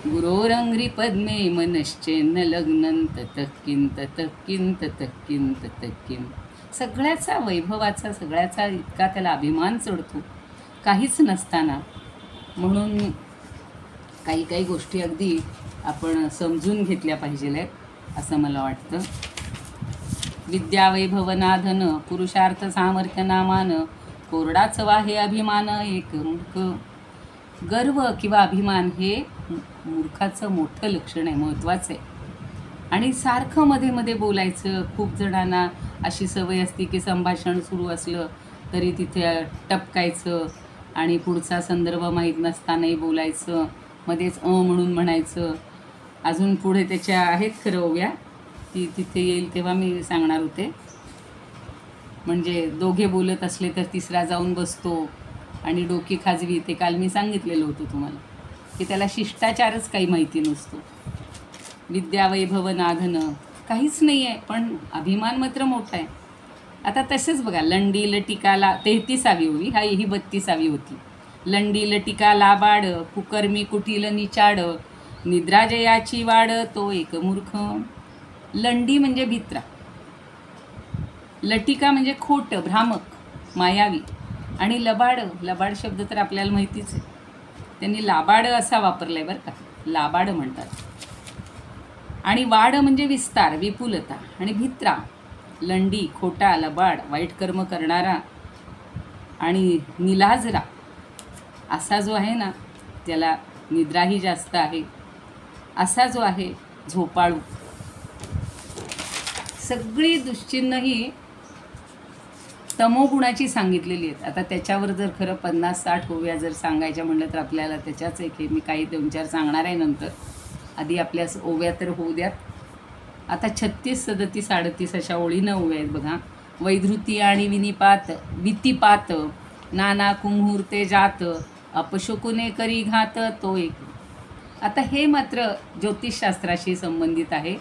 गुरोरंघ्रि पद्मे मनश्चेन्न लग्नं ततः किं ततः किं ततः किं ततः किं. सगळ्याचा वैभवाचा सगळ्याचा इतका त्याला अभिमान चढतो काहीच नसताना. म्हणून काही काही गोष्टी अगदी आपण समजून घेतल्या पाहिजे असं मला वाटतं. विद्या वैभवनाधन पुरुषार्थ सामर्थ्य नामान कोरडाच वाहे अभिमान एक मूर्ख. गर्व किंवा अभिमान हे मूर्खाचं मोठं लक्षण आहे, महत्त्वाचं आहे. आणि सारखं मध्ये मध्ये बोलायचं. खूप जणांना अशी सवय असते की संभाषण सुरू असलं तरी तिथे टपकायचं आणि पुढचा संदर्भ माहीत नसतानाही बोलायचं, मध्येच म्हणून म्हणायचं. अजून पुढे त्याच्या आहेत खरं ओव्या, ती तिथे येईल तेव्हा मी सांगणार होते. म्हणजे दोघे बोलत असले तर तिसरा जाऊन बसतो आणि डोकी खाजवी. ते काल मी सांगितलेलं होतं तुम्हाला की त्याला शिष्टाचारच काही माहिती नसतो. विद्या वैभव नाधन काहीच नाही आहे, पण अभिमान मात्र मोठा आहे. आता तसेच बघा, लंडी लटिकाला 33वी ओवी, ही 32वी होती. लंडी लटिका लाबाड कुकर्मी कुटील निचाड निद्राजयाची वाड तो एक मूर्ख. लंडी म्हणजे भित्रा, लटिका म्हणजे खोट भ्रामक मायावी आणि लबाड शब्द तर आपल्याला माहितीच आहे. त्यांनी लाबाड असा वापरला आहे बरं का, लाबाड म्हणतात. आणि वाड म्हणजे विस्तार विपुलता. आणि भित्रा लंडी खोटा लबाड वाईट कर्म करणारा आणि निलाजरा असा जो आहे ना, त्याला निद्राही जास्त आहे, असा जो आहे झोपाळू. सगळी दुश्चिन्ह ही तमोगुणाची सांगितलेली आहेत. आता त्याच्यावर जर खरं 50-60 ओव्या जर सांगायच्या म्हणलं तर आपल्याला त्याच्याच एक मी काही 2-4 सांगणार आहे नंतर. आधी आपल्या ओव्या तर होऊ द्यात. आता 36, 37, 38 अशा ओळीनं ओव्या आहेत बघा. वैधृती आणि वितिपात नाना कुमुहूर्ते जात अपशकुने करी घात तो एक. आता हे मात्र ज्योतिषशास्त्राशी संबंधित आहे.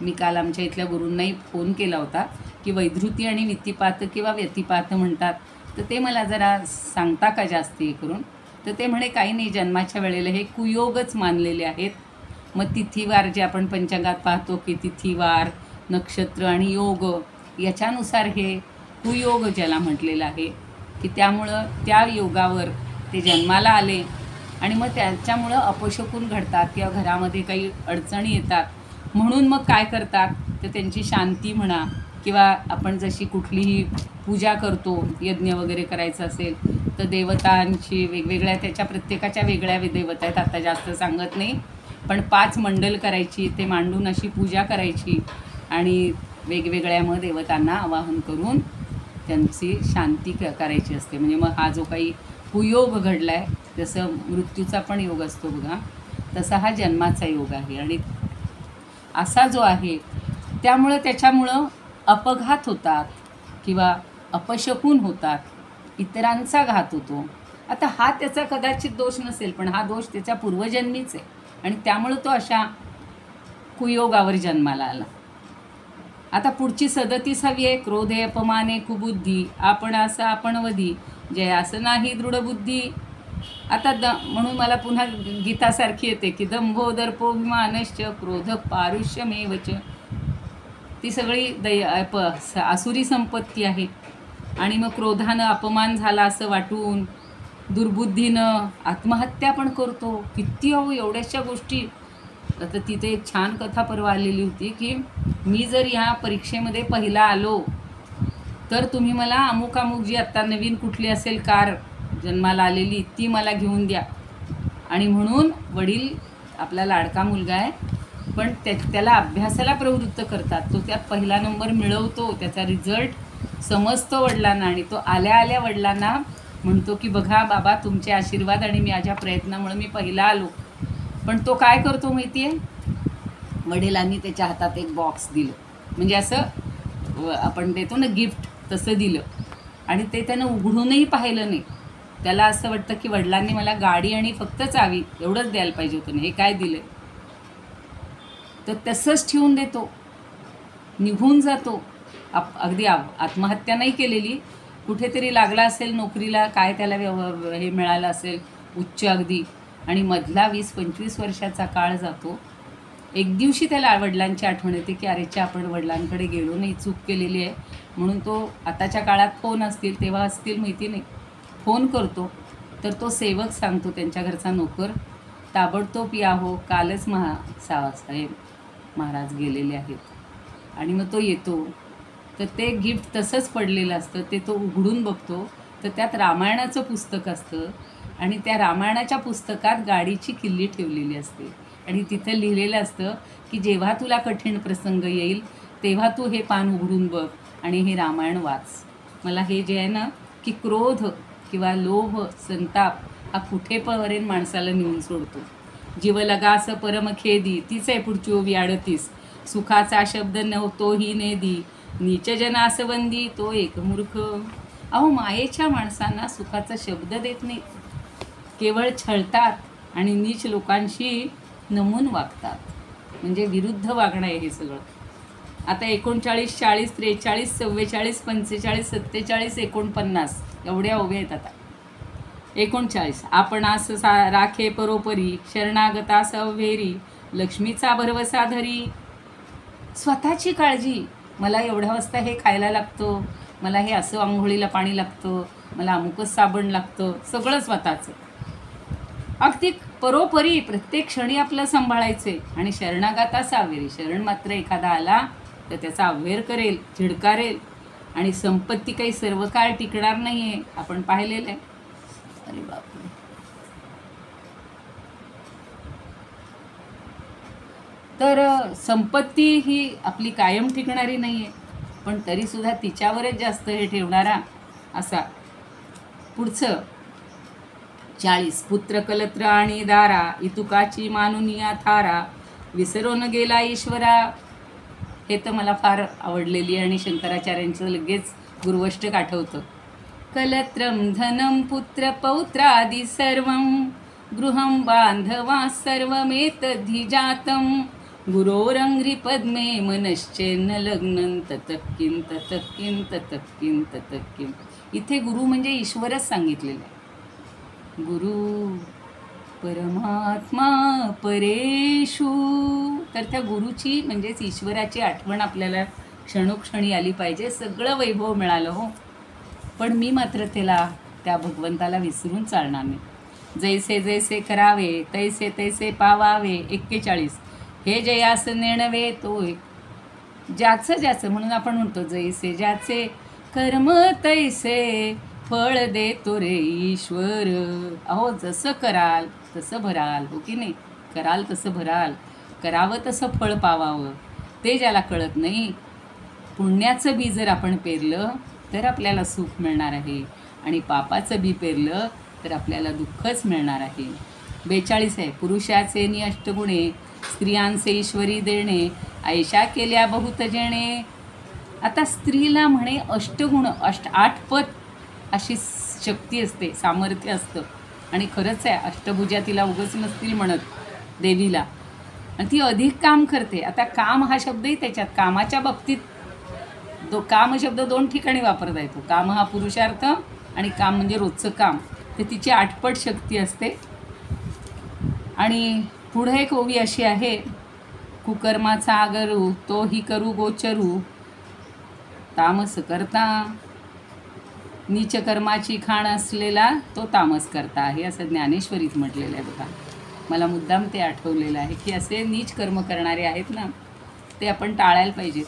मी काल आमच्या इथल्या गुरूंनाही फोन केला होता की वैधृती आणि वितिपात किंवा व्यतिपात म्हणतात, तर ते मला जरा सांगता का जास्त हे करून. तर ते म्हणे काही नाही, जन्माच्या वेळेला हे कुयोगच मानलेले आहेत. मग तिथीवार जे आपण पंचांगात पाहतो की तिथीवार, नक्षत्र आणि योग याच्यानुसार हे कुयोग ज्याला म्हटलेलं आहे की त्यामुळं त्या योगावर ते जन्माला आले आणि मग त्याच्यामुळं अपशकुन घडतात किंवा घरामध्ये काही अडचणी येतात. म्हणून मग काय करतात तर त्यांची शांती म्हणा किंवा आपण जशी कुठलीही पूजा करतो, यज्ञ वगैरे करायचं असेल तर देवतांची वेगवेगळ्या, त्याच्या प्रत्येकाच्या वेगळ्या देवता आहेत, आता जास्त सांगत नाही. पण 5 मंडल करायची, ते मांडून अशी पूजा करायची आणि वेगवेगळ्या मग देवतांना आवाहन करून त्यांची शांती करायची असते. म्हणजे मग हा जो काही कुयोग घडला आहे, जसं मृत्यूचा पण योग असतो बघा, तसा हा जन्माचा योग आहे. आणि असा जो आहे त्यामुळं त्याच्यामुळं अपघात होतात किंवा अपशकुन होतात, इतरांचा घात होतो. आता हा त्याचा कदाचित दोष नसेल, पण हा दोष त्याच्या पूर्वजन्मीच आहे आणि त्यामुळं तो अशा कुयोगावर जन्माला आला. आता पुढची 37वी आहे. क्रोधे अपमाने कुबुद्धी आपण असं आपण वधी जय असं नाही दृढबुद्धी. आता म्हणून मला पुन्हा गीतासारखी येते की दंभो दर्पोभिमानश्च क्रोध पारुष्यमेवच. ती सगळी आसुरी संपत्ती आहे. आणि मग क्रोधानं अपमान झाला असं वाटून दुर्बुद्धीनं आत्महत्या पण करतो. किती एवढ्याशा गोष्टी. आता तिथे एक छान कथा परवा आलेली होती की मी जर ह्या परीक्षेमध्ये पहिला आलो तर तुम्ही मला अमुक अमुक जी आत्ता नवीन कुठली असेल कार जन्माला आलेली ती मला घेऊन द्या. आणि म्हणून वडील आपला लाडका मुलगा आहे, पण त्याला अभ्यासाला प्रवृत्त करतात. तो त्यात पहिला नंबर मिळवतो, त्याचा रिझल्ट समजतो वडिलांना आणि तो आल्या आल्या वडिलांना म्हणतो की बघा बाबा तुमचे आशीर्वाद आणि माझ्या प्रयत्नामुळे मी पहिला आलो. पण तो काय करतो माहिती आहे, वडिलांनी त्याच्या हातात एक बॉक्स दिलं, म्हणजे असं आपण देतो ना गिफ्ट, तसं दिलं आणि ते त्यानं उघडूनही पाहिलं नाही. त्याला असं वाटतं की वडिलांनी मला गाडी आणि फक्त चावी एवढंच द्यायला पाहिजे होतं ना, हे काय दिलं. तर तसंच ठेवून देतो, निघून जातो. अगदी आत्महत्या नाही केलेली, कुठेतरी लागला असेल नोकरीला, काय त्याला हे मिळालं असेल उच्च अगदी, आणि मधला 20-25 वर्षाचा काळ जातो. एक दिवशी त्याला वडिलांची आठवण येते की अरेच्या आपण वडिलांकडे गेलो नाही, चूक केलेली आहे. म्हणून तो आताच्या काळात फोन असतील तेव्हा असतील माहिती नाही, फोन करतो. तर तो सेवक सांगतो, त्यांच्या घरचा नोकर, ताबडतोब या हो, कालच साहेब महाराज गेलेले आहेत. आणि मग तो येतो तर ते गिफ्ट तसंच पडलेलं असतं. ते तो उघडून बघतो तर त्यात रामायणाचं पुस्तक असतं आणि त्या रामायणाच्या पुस्तकात गाडीची किल्ली ठेवलेली असते आणि तिथं लिहिलेलं असतं की जेव्हा तुला कठीण प्रसंग येईल तेव्हा तू हे पान उघडून बघ आणि हे रामायण वाच. मला हे जे आहे ना की क्रोध किंवा लोभ, संताप हा कुठेपर्यंत माणसाला नेऊन सोडतो. जीव लगास परमखेदी, तीच आहे पुढची ओवी 38. सुखाचा शब्द नव्हतोही नेदी, नीच जनासवंदी तो एक मूर्ख. अहो मायेच्या माणसांना सुखाचा शब्द देत नाही, केवळ छळतात आणि नीच लोकांशी नमून वागतात. म्हणजे विरुद्ध वागणं आहे हे सगळं. आता 39, 40, 43, 44, 45, 47, 49 एवढ्या ओव्या आहेत. आता 39. आपणास राखे परोपरी, शरणागतास अव्हेरी, लक्ष्मीचा भरवसा धरी. स्वतःची काळजी, मला एवढ्या वाजता हे खायला लागतं, मला हे असं आंघोळीला पाणी लागतं, मला अमुकच साबण लागतं, सगळं स्वतःचं. अगदी परोपरी प्रत्येक क्षणी आपलं सांभाळायचे. आणि शरणागतास अव्हेरी, शरण मात्र एखादा आला तर त्याचा अव्हेर करेल, झिडकारेल. आणि संपत्ती काही सर्व काळ टिकणार नाही आहे, आपण पाहिलेलं आहे. अरे बापरे. तर संपत्ती ही आपली कायम टिकणारी नाही आहे, पण तरीसुद्धा तिच्यावरच जास्त हे ठेवणारा असा. पुढचं 40. पुत्र कलत्र आणि दारा इतुकाची मानुनिया थारा विसरून गेला ईश्वरा. हे तर मला फार आवडलेली आणि शंकराचार्यांचं लगेच गुरुवष्टक आठवतं. कलत्रम धनम पुत्र पौत्रादि सर्वं गृहं बांधवा सर्वमेतद्धि जातं गुरोरंघ्रि पद्मे मनश्चेन्न लग्नं ततः किं ततः किं ततः किं ततः किं. इथे गुरु म्हणजे ईश्वरच सांगितलेलं आहे. गुरु परमात्मा परेषु. तर त्या गुरुची म्हणजेच ईश्वराची आठवण आपल्याला क्षणोक्षणी आली पाहिजे. सगळं वैभव मिळालं हो, पण मी मात्र त्या भगवंताला विसरून चालणार नाही. जैसे जैसे करावे तैसे तैसे पावावे. 41. हे जयास नेणवे तो ज्याचं ज्याचं, म्हणून आपण म्हणतो जैसे ज्याचे कर्म तैसे फळ देतो रे ईश्वर. अहो जसं कराल तसं भराल, हो की नाही? कराल तसं भराल, करावं तसं फळ पावावं. ते ज्याला कळत नाही. पुण्याचं बी जर आपण पेरलं तर आपल्याला सुख मिळणार आहे, आणि पापाचं बी पेरलं तर आपल्याला दुःखच मिळणार आहे. 42 आहे. पुरुषाचे नि अष्टगुणे स्त्रियांचे ईश्वरी देणे ऐशा केल्या बहुत जेणे. आता स्त्रीला म्हणे अष्टगुण 8 पद अशी शक्ती असते, सामर्थ्य असतं. आणि खरंच आहे, अष्टभुजा तिला उगाच नसतील म्हणत देवीला, आणि ती अधिक काम करते. आता काम हा शब्दही त्याच्यात, कामाच्या बाबतीत काम शब्द 2 ठिकाणी वापरता येतो. काम हा पुरुषार्थ आणि काम म्हणजे रोजचं काम. तर तिची 8 पट शक्ती असते. आणि पुढे एक ओवी अशी आहे. कुकर्माचा आगरू तो ही करू गोचरू तामस करता. नीच कर्माची खाण असलेला तो तामस करता आहे, असं ज्ञानेश्वरीत म्हटलेलं आहे बघा. मला मुद्दाम ते आठवलेलं आहे की असे नीच कर्म करणारे आहेत ना, ते आपण टाळायला पाहिजे.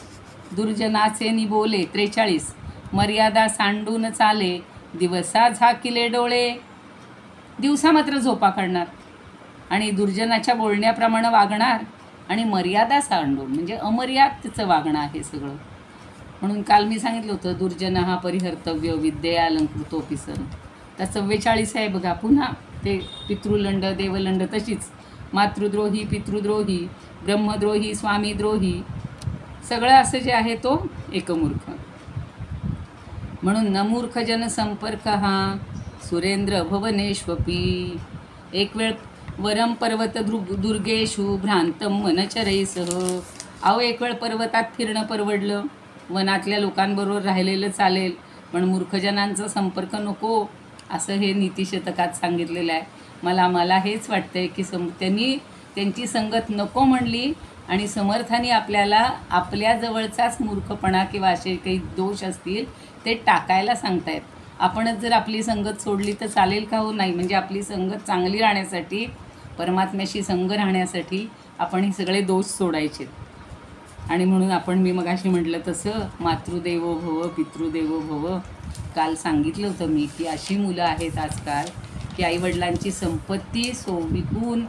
दुर्जनाचे निबोले. 43. मर्यादा सांडून चाले दिवसा झाकिले डोळे. दिवसा मात्र झोपा काढणार आणि दुर्जनाच्या बोलण्याप्रमाणे वागणार, आणि मर्यादा सांडून म्हणजे अमर्यादेचं वागणं आहे सगळं. म्हणून काल मी सांगितलं होतं दुर्जन हा परिहर्तव्य विद्येया अलंकृतोपि सन. तर 44 आहे बघा. पुन्हा ते पितृलंड देवलंड तशीच. मातृद्रोही पितृद्रोही ब्रह्मद्रोही स्वामीद्रोही सगळं असं जे आहे तो एकमूर्ख. म्हणून न मूर्ख जनसंपर्क हा सुरेंद्र भवनेश्वपी. एक वेळ वरम पर्वत दुर्गेशु भ्रांतम वनचरैसह. अहो एक वेळ पर्वतात फिरणं परवडलं, वनातल्या लोकांबरोबर राहिलेलं चालेल, पण मूर्खजनांचा संपर्क नको, असं हे नीतिशतकात सांगितलेलं आहे. मला हेच वाटतं आहे की त्यांची संगत नको म्हणली, आणि समर्थांनी आपल्याला आपल्याजवळचाच मूर्खपणा किंवा असे काही दोष असतील ते टाकायला सांगतायत. आपणच जर आपली संगत सोडली तर चालेल का? हो नाही. म्हणजे आपली संगत चांगली राहण्यासाठी, परमात्म्याशी संग राहण्यासाठी आपण हे सगळे दोष सोडायचे. आणि म्हणून मी मगाशी म्हटलं तसं मातृदेवो भव पितृदेवो भव. काल सांगितलं होतं मी की अशी मुलं आहेत आजकाल की आईवडिलांची संपत्ती विकून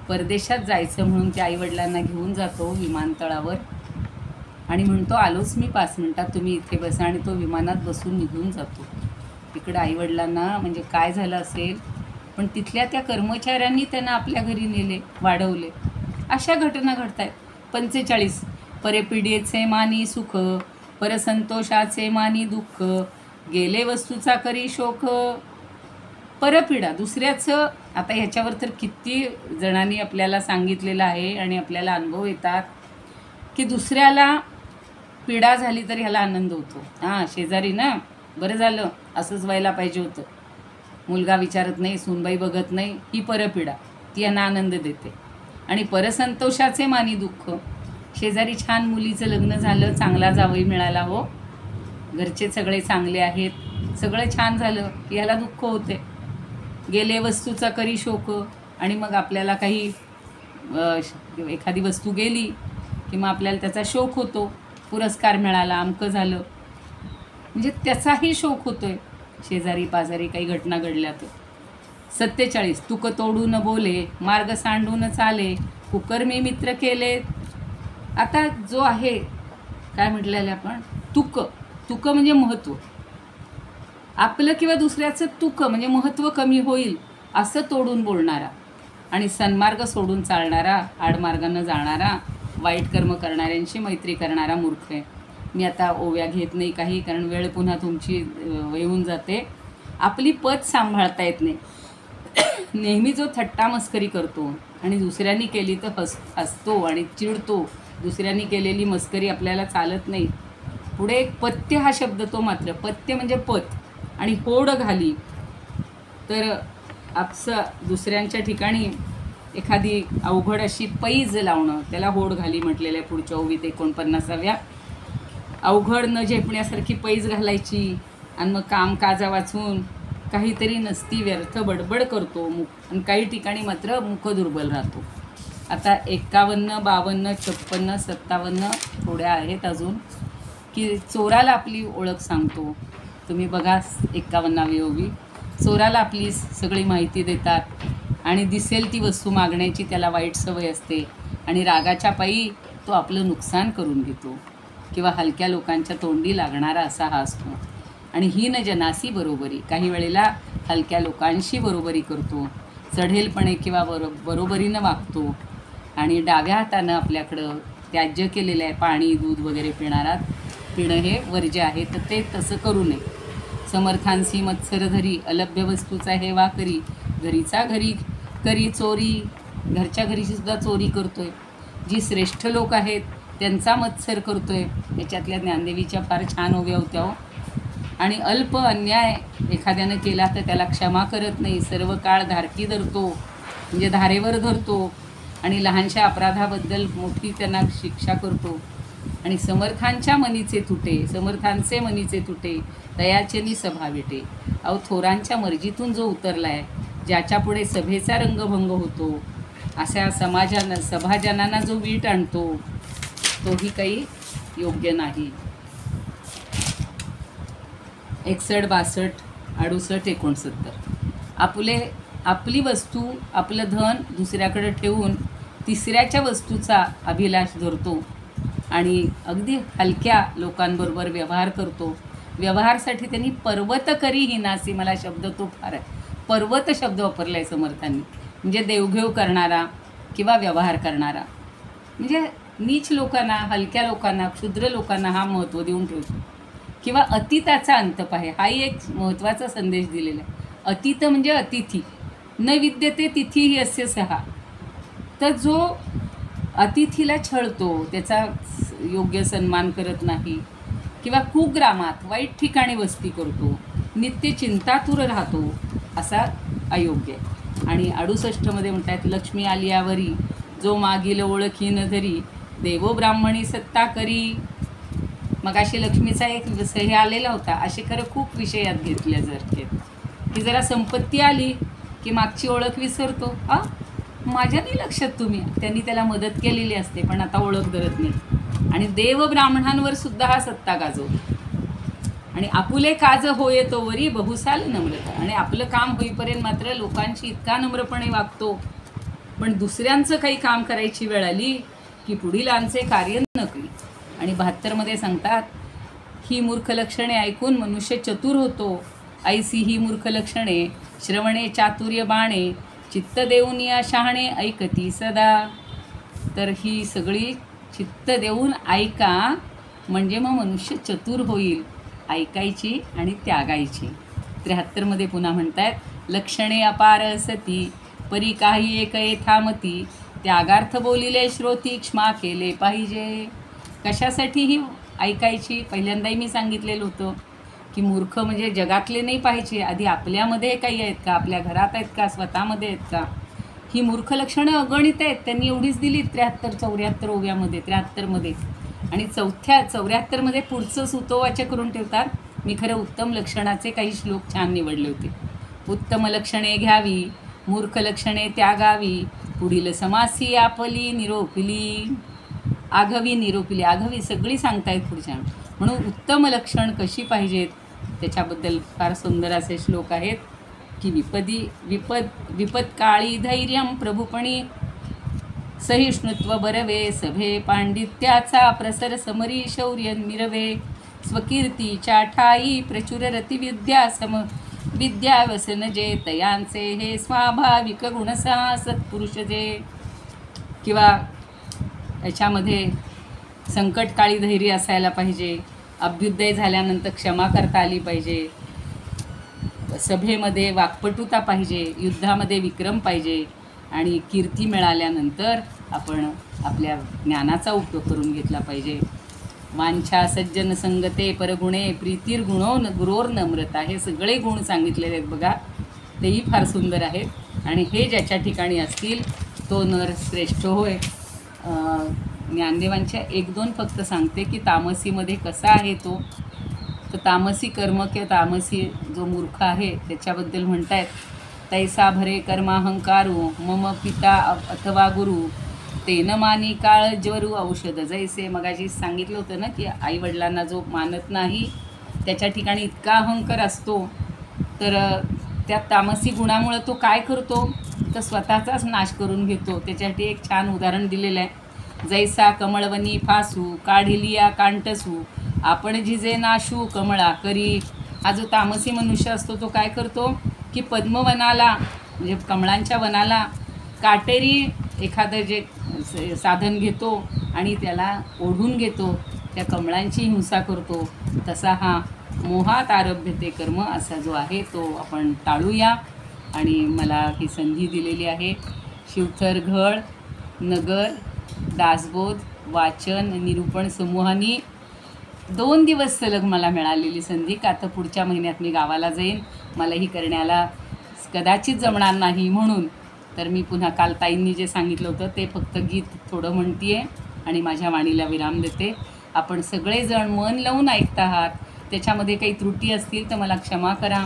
परदेशात जायचं म्हणून त्या आईवडिलांना घेऊन जातो विमानतळावर आणि म्हणतो आलोच मी 5 मिनिटात, तुम्ही इथे बसा, आणि तो विमानात बसून निघून जातो. तिकडं आईवडिलांना म्हणजे काय झालं असेल, पण तिथल्या त्या कर्मचाऱ्यांनी त्यांना आपल्या घरी नेले, वाढवले. अशा घटना घडत आहेत. 45. परपिढीचे मानी सुख परसंतोषाचे मानी दुःख गेले वस्तूचा करी शोक. परपिढा दुसऱ्याचं. आता ह्याच्यावर तर किती जणांनी आपल्याला सांगितलेलं आहे आणि आपल्याला अनुभव येतात की दुसऱ्याला पीडा झाली तर ह्याला आनंद होतो. हां शेजारी ना, बरं झालं, असंच व्हायला पाहिजे होतं. मुलगा विचारत नाही, सूनबाई बघत नाही, ही परपीडा, ती यांना आनंद देते. आणि परसंतोषाचे मानी दुःख. शेजारी छान मुलीचं लग्न झालं, चांगला जावई मिळाला, हो, घरचे सगळे चांगले आहेत, सगळं छान झालं की ह्याला दुःख होते. गेले वस्तूचा करी शोक. आणि मग आपल्याला काही एखादी वस्तू गेली की मग आपल्याला त्याचा शोक होतो. पुरस्कार मिळाला, अमकं झालं, म्हणजे त्याचाही शोक होतोय. शेजारी पाजारी काही घटना घडल्या तर. 47. तुक तोडून बोले मार्ग सांडून चाले कुकर्मी मित्र केले. आता जो आहे काय म्हटलेलं आपण, तुक म्हणजे महत्त्व. आपलं किंवा दुसऱ्याचं तुक म्हणजे महत्त्व कमी होईल असं तोडून बोलणारा आणि सन्मार्ग सोडून चालणारा, आडमार्गानं जाणारा, वाईट कर्म करणाऱ्यांशी मैत्री करणारा मूर्ख आहे. मी आता ओव्या घेत नाही काही, कारण वेळ पुन्हा तुमची येऊन जाते. आपली पद सांभाळता येत नाही. नेहमी जो थट्टा मस्करी करतो आणि दुसऱ्यांनी केली तर हसतो आणि चिडतो, दुसऱ्यांनी केलेली मस्करी आपल्याला चालत नाही. पुढे एक पथ्य हा शब्द, तो मात्र पथ्य म्हणजे पथ, आणि होड घाली तर आपलं दुसऱ्यांच्या ठिकाणी एखादी अवघड अशी पैज लावणं, त्याला होड घाली म्हटलेलं आहे. पुढच्या ओवीत 49व्या, अवघड न झेपण्यासारखी पैज घालायची आणि मग कामकाजा वाचून काहीतरी नसती व्यर्थ बडबड करतो आणि काही ठिकाणी मात्र मुख दुर्बल राहतो. आता 51, 52, 56, 57 थोड्या आहेत अजून, की चोराला आपली ओळख सांगतो. तुम्ही बघा 51वी ओवी. चोराला आपली सगळी माहिती देतात आणि दिसेल ती वस्तू मागण्याची त्याला वाईट सवय असते आणि रागाच्या पायी तो आपलं नुकसान करून घेतो किंवा हलक्या लोकांच्या तोंडी लागणारा असा हा असतो. आणि ही न जनासी बरोबरी, काही वेळेला हलक्या लोकांशी बरोबरी करतो, चढेलपणे किंवा बरोबरीनं वागतो आणि डाव्या हातानं आपल्याकडं त्याज्य केलेलं आहे पाणी दूध वगैरे पिणं हे वर्ज्य आहे, तर ते तसं करू नये. समर्थांसी मत्सर धरी, अलभ्य वस्तूचा हेवा करी, घरीचा घरी करी चोरी, घरच्या घरीची सुद्धा चोरी करतोय. जी श्रेष्ठ लोक आहेत त्यांचा मत्सर करतोय. याच्यातल्या ज्ञानदेवीच्या फार छान ओव्या होत्या हो. आणि अल्प अन्याय एखाद्यानं केला तर त्याला क्षमा करत नाही, सर्व काळ धारकी धरतो, म्हणजे धारेवर धरतो आणि लहानशा अपराधाबद्दल मोठी त्यांना शिक्षा करतो. आणि समर्थांचे मनीचे तुटे, दयाचेनी सभा भेटे. अहो, थोरांच्या मर्जीतून जो उतरला आहे, ज्याच्या पुढे सभेचा रंगभंग होतो, अशा सभाजनांना जो वीट आणतो, तोही काही योग्य नाही. 61, 62, 68, 69. आपली वस्तू, आपलं धन दुसऱ्याकडे ठेवून तिसऱ्याच्या वस्तूचा अभिलाष धरतो आणि अगदी हलक्या लोकांबरोबर व्यवहार करतो. व्यवहारसाठी त्यांनी पर्वत करी हिनासी, मला शब्द तो फार आहे, पर्वत शब्द वापरला आहे समर्थांनी, म्हणजे देवघेव करणारा किंवा व्यवहार करणारा. म्हणजे नीच लोकांना, हलक्या लोकांना, क्षुद्र लोकांना हा महत्त्व देऊन ठेवतो. किंवा अतीताचा अंत पाहे, हाही एक महत्त्वाचा संदेश दिलेला आहे. अतीत म्हणजे अतिथी, न विद्यते तिथीही अस्य सहा. तर जो अतिथीला छळतो, त्याचा योग्य सन्मान करत नाही किंवा कुग्रामात वाईट ठिकाणी वस्ती करतो, नित्य चिंतातुर राहतो, असा अयोग्य आहे. आणि 68मध्ये म्हणतात, लक्ष्मी आलियावरी जो मागील ओळखी न धरी, देवो ब्राह्मणी सत्ता करी. मग अशी लक्ष्मीचा एक हे आलेला होता. असे खरं खूप विषय यात घेतले जर की जरा संपत्ती आली की मागची ओळख विसरतो. माझ्या नाही लक्षात तुम्ही, त्यांनी त्याला मदत केलेली असते पण आता ओळख धरत नाही. आणि देव ब्राह्मणांवर सुद्धा हा सत्ता गाजवतो. आणि आपुले काज होय तोवरी बहुसाल नम्रता. आणि आपलं काम होईपर्यंत मात्र लोकांशी इतका नम्रपणे वागतो, पण दुसऱ्यांचं काही काम करायची वेळ आली की पुढील आमचे कार्य नकळी. आणि 72मध्ये सांगतात, ही मूर्ख लक्षणे ऐकून मनुष्य चतुर होतो, ऐसी ही मूर्ख लक्षणे श्रवणे चातुर्य बाणे, चित्त देऊन या शहाणे ऐकती सदा. तर ही सगळी चित्त देऊन ऐका, म्हणजे मग मनुष्य चतुर होईल. ऐकायची आणि त्यागायची. 73मध्ये पुन्हा म्हणतात, लक्षणे अपार असती परी काही एक येथामती, त्यागार्थ बोलिले श्रोती क्षमा केले पाहिजे. कशासाठी ही ऐकायची? पहिल्यांदाही मी सांगितलेलं होतं की मूर्ख म्हणजे जगातले नाही पाहिजे, आधी आपल्यामध्ये काही आहेत का, आपल्या घरात आहेत का, स्वतःमध्ये आहेत का. ही मूर्ख लक्षणं अगणित आहेत. त्यांनी एवढीच दिली 73-74 ओव्यामध्ये, 73मध्ये. आणि 74मध्ये पुढचं सुतोवाच करून ठेवतात. मी खरं उत्तम लक्षणाचे काही श्लोक छान निवडले होते. उत्तम लक्षणे घ्यावी, मूर्ख लक्षणे त्यागावी, पुढील समासी आपली निरोपिली, आघवी निरोपिली. आघवी सगळी सांगतायत पुढच्या. म्हणून उत्तम लक्षण कशी पाहिजेत त्याच्याबद्दल फार सुंदर असे श्लोक आहेत की विपत्काळी धैर्यं प्रभुपणी, सहिष्णुत्व बरवे, सभे पांडित्याचा प्रसर समरी शौर्य मिरवे, स्वकीर्तीच्या ठाई प्रचुर रतिविद्या सम विद्यावसन जे तयांचे हे स्वाभाविक गुणसा सत्पुरुष जे. किंवा याच्यामध्ये संकटकाळी धैर्य असायला पाहिजे, अभ्युदय झाल्यानंतर क्षमा करता आली पाहिजे, सभेमध्ये वाक्पटुता पाहिजे, युद्धामध्ये विक्रम पाहिजे आणि कीर्ती मिळाल्यानंतर आपण आपल्या ज्ञानाचा उपयोग करून घेतला पाहिजे. वांछा सज्जन संगते परगुणे प्रीतीर गुरोर नम्रता, हे सगळे गुण सांगितलेले आहेत बघा. तेही फार सुंदर आहेत आणि हे ज्याच्या ठिकाणी असतील तो नर श्रेष्ठ होय. ज्ञानदेवांच्या 1-2 फक्त सांगते की तामसीमध्ये कसा आहे तो. तर तामसी कर्म किंवा तामसी जो मूर्ख आहे त्याच्याबद्दल म्हणतायत, तैसा भरे कर्माहंकारू मम पिता अथवा गुरु तेन मानी काळ ज्वरू औषध जैसे. मगाशी सांगितलं होतं ना की आईवडिलांना जो मानत नाही त्याच्या ठिकाणी इतका अहंकार असतो, तर त्या तामसी गुणामुळं तो काय करतो तर स्वतःचाच नाश करून घेतो. त्याच्यासाठी एक छान उदाहरण दिलेलं आहे. जैसा कमळवनी फासू काढिलिया कांटसू आपण जिजे नाशू कमळा करी. हा जो तामसी मनुष्य असतो तो काय करतो की पद्मवनाला म्हणजे कमळांच्या वनाला काटेरी एखादं जे साधन घेतो आणि त्याला ओढून घेतो, त्या कमळांची हिंसा करतो. तसा हा मोहात आरभ्यते कर्म असा जो आहे तो आपण टाळूया. आणि मला ही संधी दिलेली आहे शिवथर घळ नगर दासबोध वाचन निरूपण समूहानी 2 दिवस सलग मला मिळालेली संधी. का तर पुढच्या महिन्यात मी गावाला जाईन, मला ही करण्याला कदाचित जमणार नाही म्हणून. तर मी पुन्हा काल ताईंनी जे सांगितलं होतं ते फक्त गीत थोडं म्हणते आहे आणि माझ्या वाणीला विराम देते. आपण सगळेजण मन लावून ऐकत आहात, त्याच्यामध्ये काही त्रुटी असतील तर मला क्षमा करा.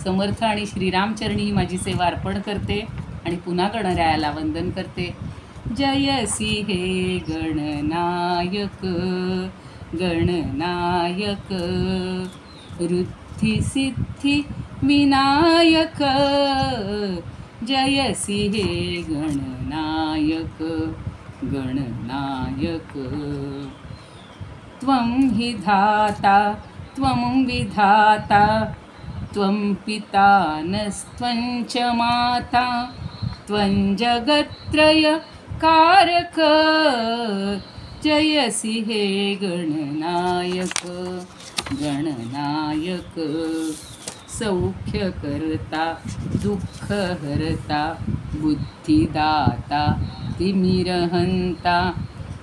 समर्थ आणि श्रीरामचरणी ही माझी सेवा अर्पण करते आणि पुन्हा गणरायाला वंदन करते. जयसी हे गणनायक गणनायक ऋद्धी सिद्धी विनायक. जयसी हे गणनायक गणनायक. त्वं हि धाता त्वं विधाता त्वं पिता नस्त्वं च माता त्वं जगत्त्रय कारक. जयसी हे गणनायक गणनायक. सौख्यकर्ता दुःखहर्ता बुद्धिदाता तिमिरहंता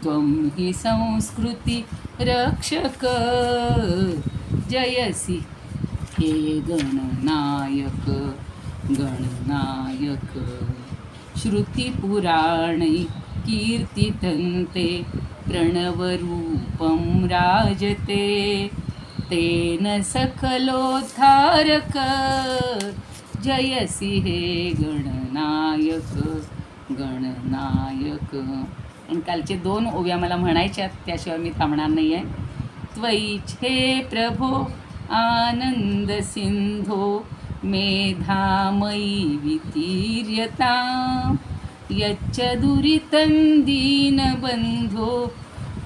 त्वं हि संस्कृती रक्षक. जयसी हे गणनायक गणनायक. श्रुतिपुराणै कीर्तितन्ते प्रणवरूपं राजते तेन सकलोद्धारक. जयसी हे गणनायक गणनायक. आणि कालचे 2 ओव्या मला म्हणायच्यात, त्याशिवाय मी थांबणार नाही आहे. त्वयिच्छे प्रभो आनंद सिंधो मेधामयी वितीर्यता यच्च दुरितं दीनबन्धो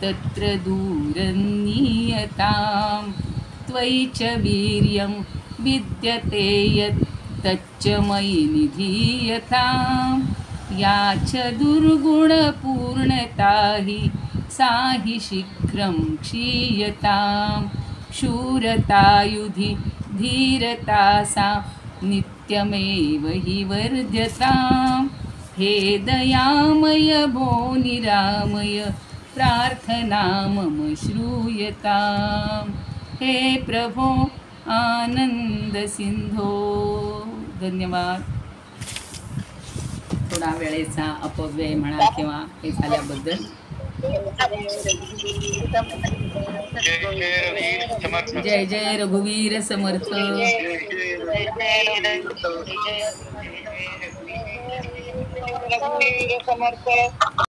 तत्र दूरन्नीयतां. त्वयि च वीर्यं विद्यते यत् तच्च मयि निधीयतां. या च दुर्गुणपूर्णता हि सा हि शीघ्रं क्षीयतां. शूरतायुधि धीरता सा नित्यमेव हि वर्ध्यतां. हे दयामय भो निरामय प्रार्थना मम श्रूयतां. हे प्रभो आनंद सिंधो. धन्यवाद. थोडा वेळेचा अपव्यय म्हणा किंवा हे झाल्याबद्दल. जय जय रघुवीर समर्थ. समर्थ.